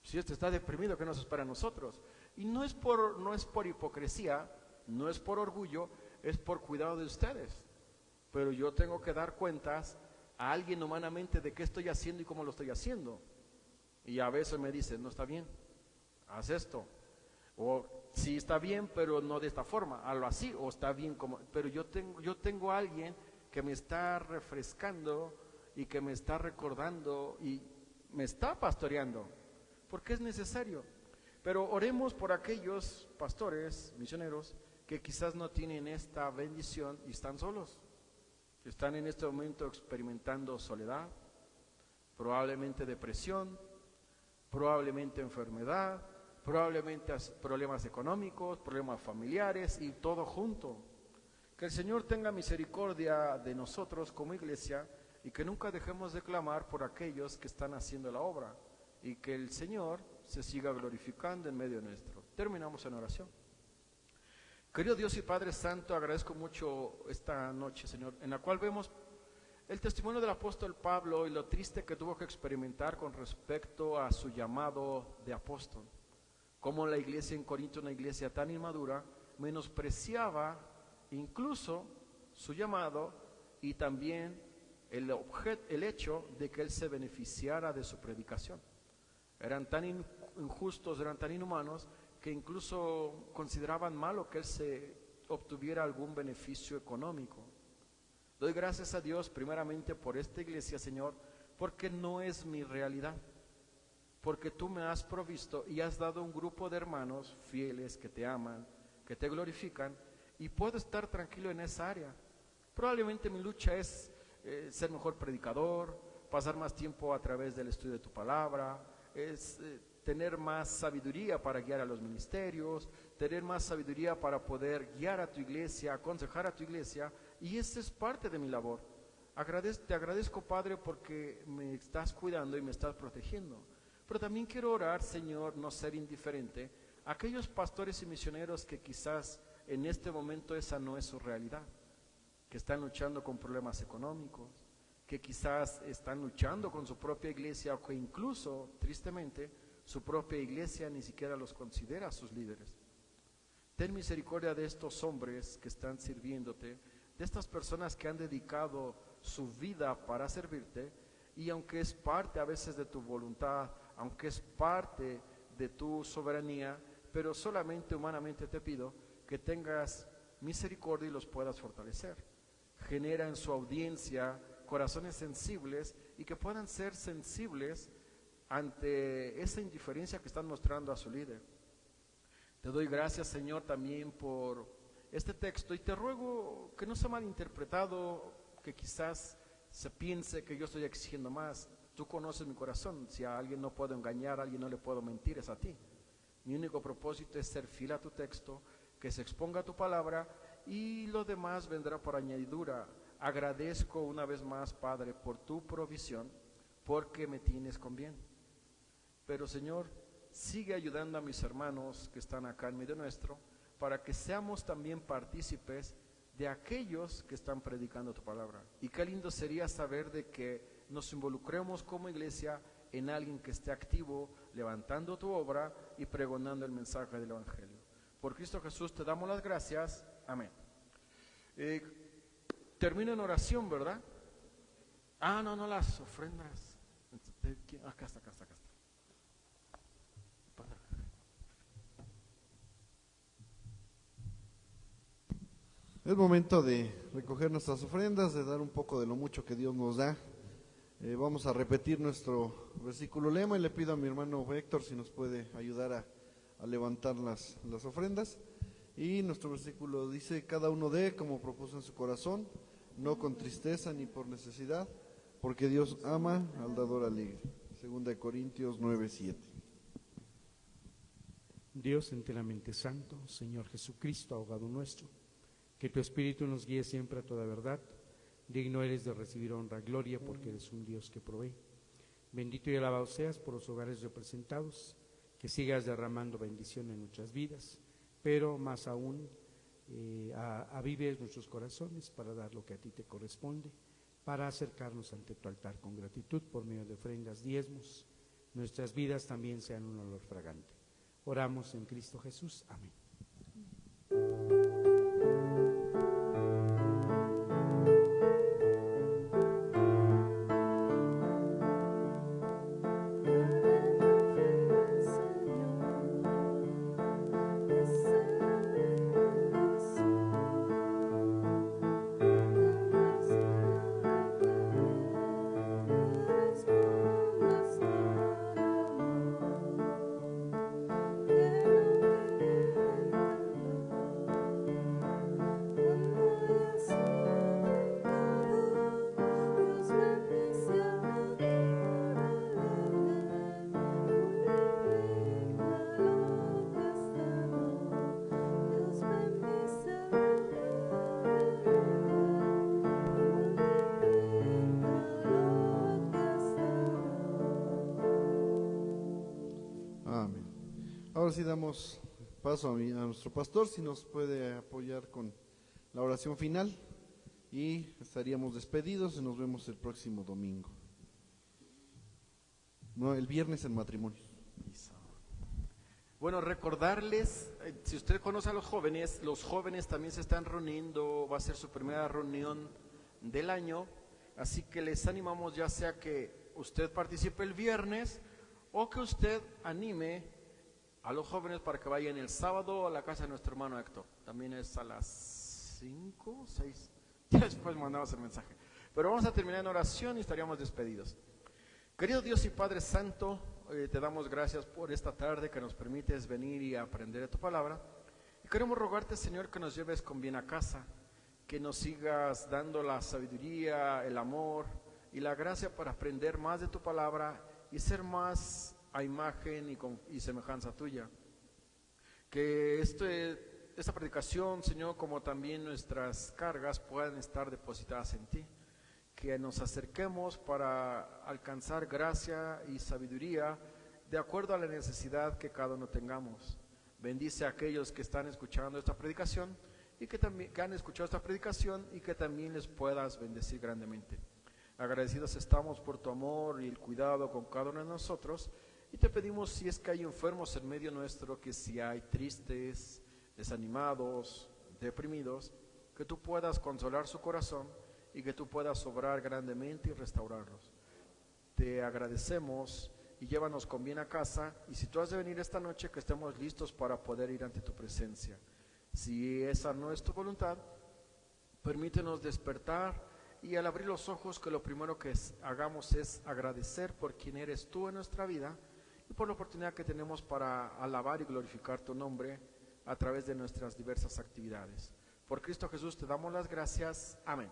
si este está deprimido, ¿qué nos espera a nosotros? Y no es por hipocresía, no es por orgullo, es por cuidado de ustedes. Pero yo tengo que dar cuentas a alguien humanamente de qué estoy haciendo y cómo lo estoy haciendo. Y a veces me dicen, no está bien, haz esto. O sí está bien, pero no de esta forma, hazlo así, o está bien como... Pero yo tengo a alguien que me está refrescando y que me está recordando y me está pastoreando, porque es necesario. Pero oremos por aquellos pastores, misioneros, que quizás no tienen esta bendición y están solos. Están en este momento experimentando soledad, probablemente depresión, probablemente enfermedad, probablemente problemas económicos, problemas familiares y todo junto. Que el Señor tenga misericordia de nosotros como iglesia y que nunca dejemos de clamar por aquellos que están haciendo la obra y que el Señor se siga glorificando en medio nuestro. Terminamos en oración. Querido Dios y Padre Santo, agradezco mucho esta noche, Señor, en la cual vemos el testimonio del apóstol Pablo y lo triste que tuvo que experimentar con respecto a su llamado de apóstol. Como la iglesia en Corinto, una iglesia tan inmadura, menospreciaba incluso su llamado y también el hecho de que él se beneficiara de su predicación. Eran tan injustos, eran tan inhumanos, que incluso consideraban malo que él se obtuviera algún beneficio económico. Doy gracias a Dios primeramente por esta iglesia, Señor, porque no es mi realidad, porque tú me has provisto y has dado un grupo de hermanos fieles que te aman, que te glorifican, y puedo estar tranquilo en esa área. Probablemente mi lucha es ser mejor predicador, pasar más tiempo a través del estudio de tu palabra, es tener más sabiduría para guiar a los ministerios, tener más sabiduría para poder guiar a tu iglesia, aconsejar a tu iglesia, y esa es parte de mi labor. Te agradezco, Padre, porque me estás cuidando y me estás protegiendo. Pero también quiero orar, Señor, no ser indiferente a aquellos pastores y misioneros que quizás en este momento esa no es su realidad, que están luchando con problemas económicos, que quizás están luchando con su propia iglesia o que incluso, tristemente, su propia iglesia ni siquiera los considera sus líderes. Ten misericordia de estos hombres que están sirviéndote, de estas personas que han dedicado su vida para servirte, y aunque es parte a veces de tu voluntad, aunque es parte de tu soberanía, pero solamente humanamente te pido que tengas misericordia y los puedas fortalecer. Genera en su audiencia corazones sensibles y que puedan ser sensibles ante esa indiferencia que están mostrando a su líder. Te doy gracias, Señor, también por este texto y te ruego que no sea malinterpretado, que quizás se piense que yo estoy exigiendo más. Tú conoces mi corazón, si a alguien no puedo engañar, a alguien no le puedo mentir, es a ti. Mi único propósito es ser fiel a tu texto, que se exponga tu palabra y lo demás vendrá por añadidura. Agradezco una vez más, Padre, por tu provisión, porque me tienes con bien. Pero, Señor, sigue ayudando a mis hermanos que están acá en medio nuestro, para que seamos también partícipes de aquellos que están predicando tu palabra. Y qué lindo sería saber de que nos involucremos como iglesia en alguien que esté activo, levantando tu obra y pregonando el mensaje del Evangelio. Por Cristo Jesús te damos las gracias. Amén. Termino en oración, ¿verdad? No, las ofrendas. Acá está. Es momento de recoger nuestras ofrendas, de dar un poco de lo mucho que Dios nos da. Vamos a repetir nuestro versículo lema y le pido a mi hermano Héctor si nos puede ayudar a levantar las ofrendas. Y nuestro versículo dice: cada uno dé como propuso en su corazón, no con tristeza ni por necesidad, porque Dios ama al dador alegre. 2 Corintios 9:7. Dios enteramente santo, Señor Jesucristo, abogado nuestro, que tu Espíritu nos guíe siempre a toda verdad. Digno eres de recibir honra, gloria, porque eres un Dios que provee. Bendito y alabado seas por los hogares representados, que sigas derramando bendición en nuestras vidas, pero más aún avives nuestros corazones para dar lo que a ti te corresponde, para acercarnos ante tu altar con gratitud por medio de ofrendas, diezmos. Nuestras vidas también sean un olor fragante. Oramos en Cristo Jesús. Amén. Ahora sí damos paso a nuestro pastor, si nos puede apoyar con la oración final y estaríamos despedidos y nos vemos el próximo domingo. No, el viernes en matrimonio. Bueno, recordarles, si usted conoce a los jóvenes también se están reuniendo, va a ser su primera reunión del año, así que les animamos ya sea que usted participe el viernes o que usted anime a los jóvenes para que vayan el sábado a la casa de nuestro hermano Héctor. También es a las 5, 6, ya después mandamos el mensaje. Pero vamos a terminar en oración y estaríamos despedidos. Querido Dios y Padre Santo, te damos gracias por esta tarde que nos permites venir y aprender de tu palabra. Y queremos rogarte, Señor, que nos lleves con bien a casa, que nos sigas dando la sabiduría, el amor y la gracia para aprender más de tu palabra y ser más a imagen y semejanza tuya. Que esta predicación, Señor, como también nuestras cargas puedan estar depositadas en ti. Que nos acerquemos para alcanzar gracia y sabiduría de acuerdo a la necesidad que cada uno tengamos. Bendice a aquellos que están escuchando esta predicación y que han escuchado esta predicación y que también les puedas bendecir grandemente. Agradecidos estamos por tu amor y el cuidado con cada uno de nosotros. Y te pedimos, si es que hay enfermos en medio nuestro, que si hay tristes, desanimados, deprimidos, que tú puedas consolar su corazón y que tú puedas obrar grandemente y restaurarlos. Te agradecemos y llévanos con bien a casa, y si tú has de venir esta noche, que estemos listos para poder ir ante tu presencia. Si esa no es tu voluntad, permítenos despertar y al abrir los ojos, que lo primero que hagamos es agradecer por quien eres tú en nuestra vida y por la oportunidad que tenemos para alabar y glorificar tu nombre a través de nuestras diversas actividades. Por Cristo Jesús te damos las gracias. Amén.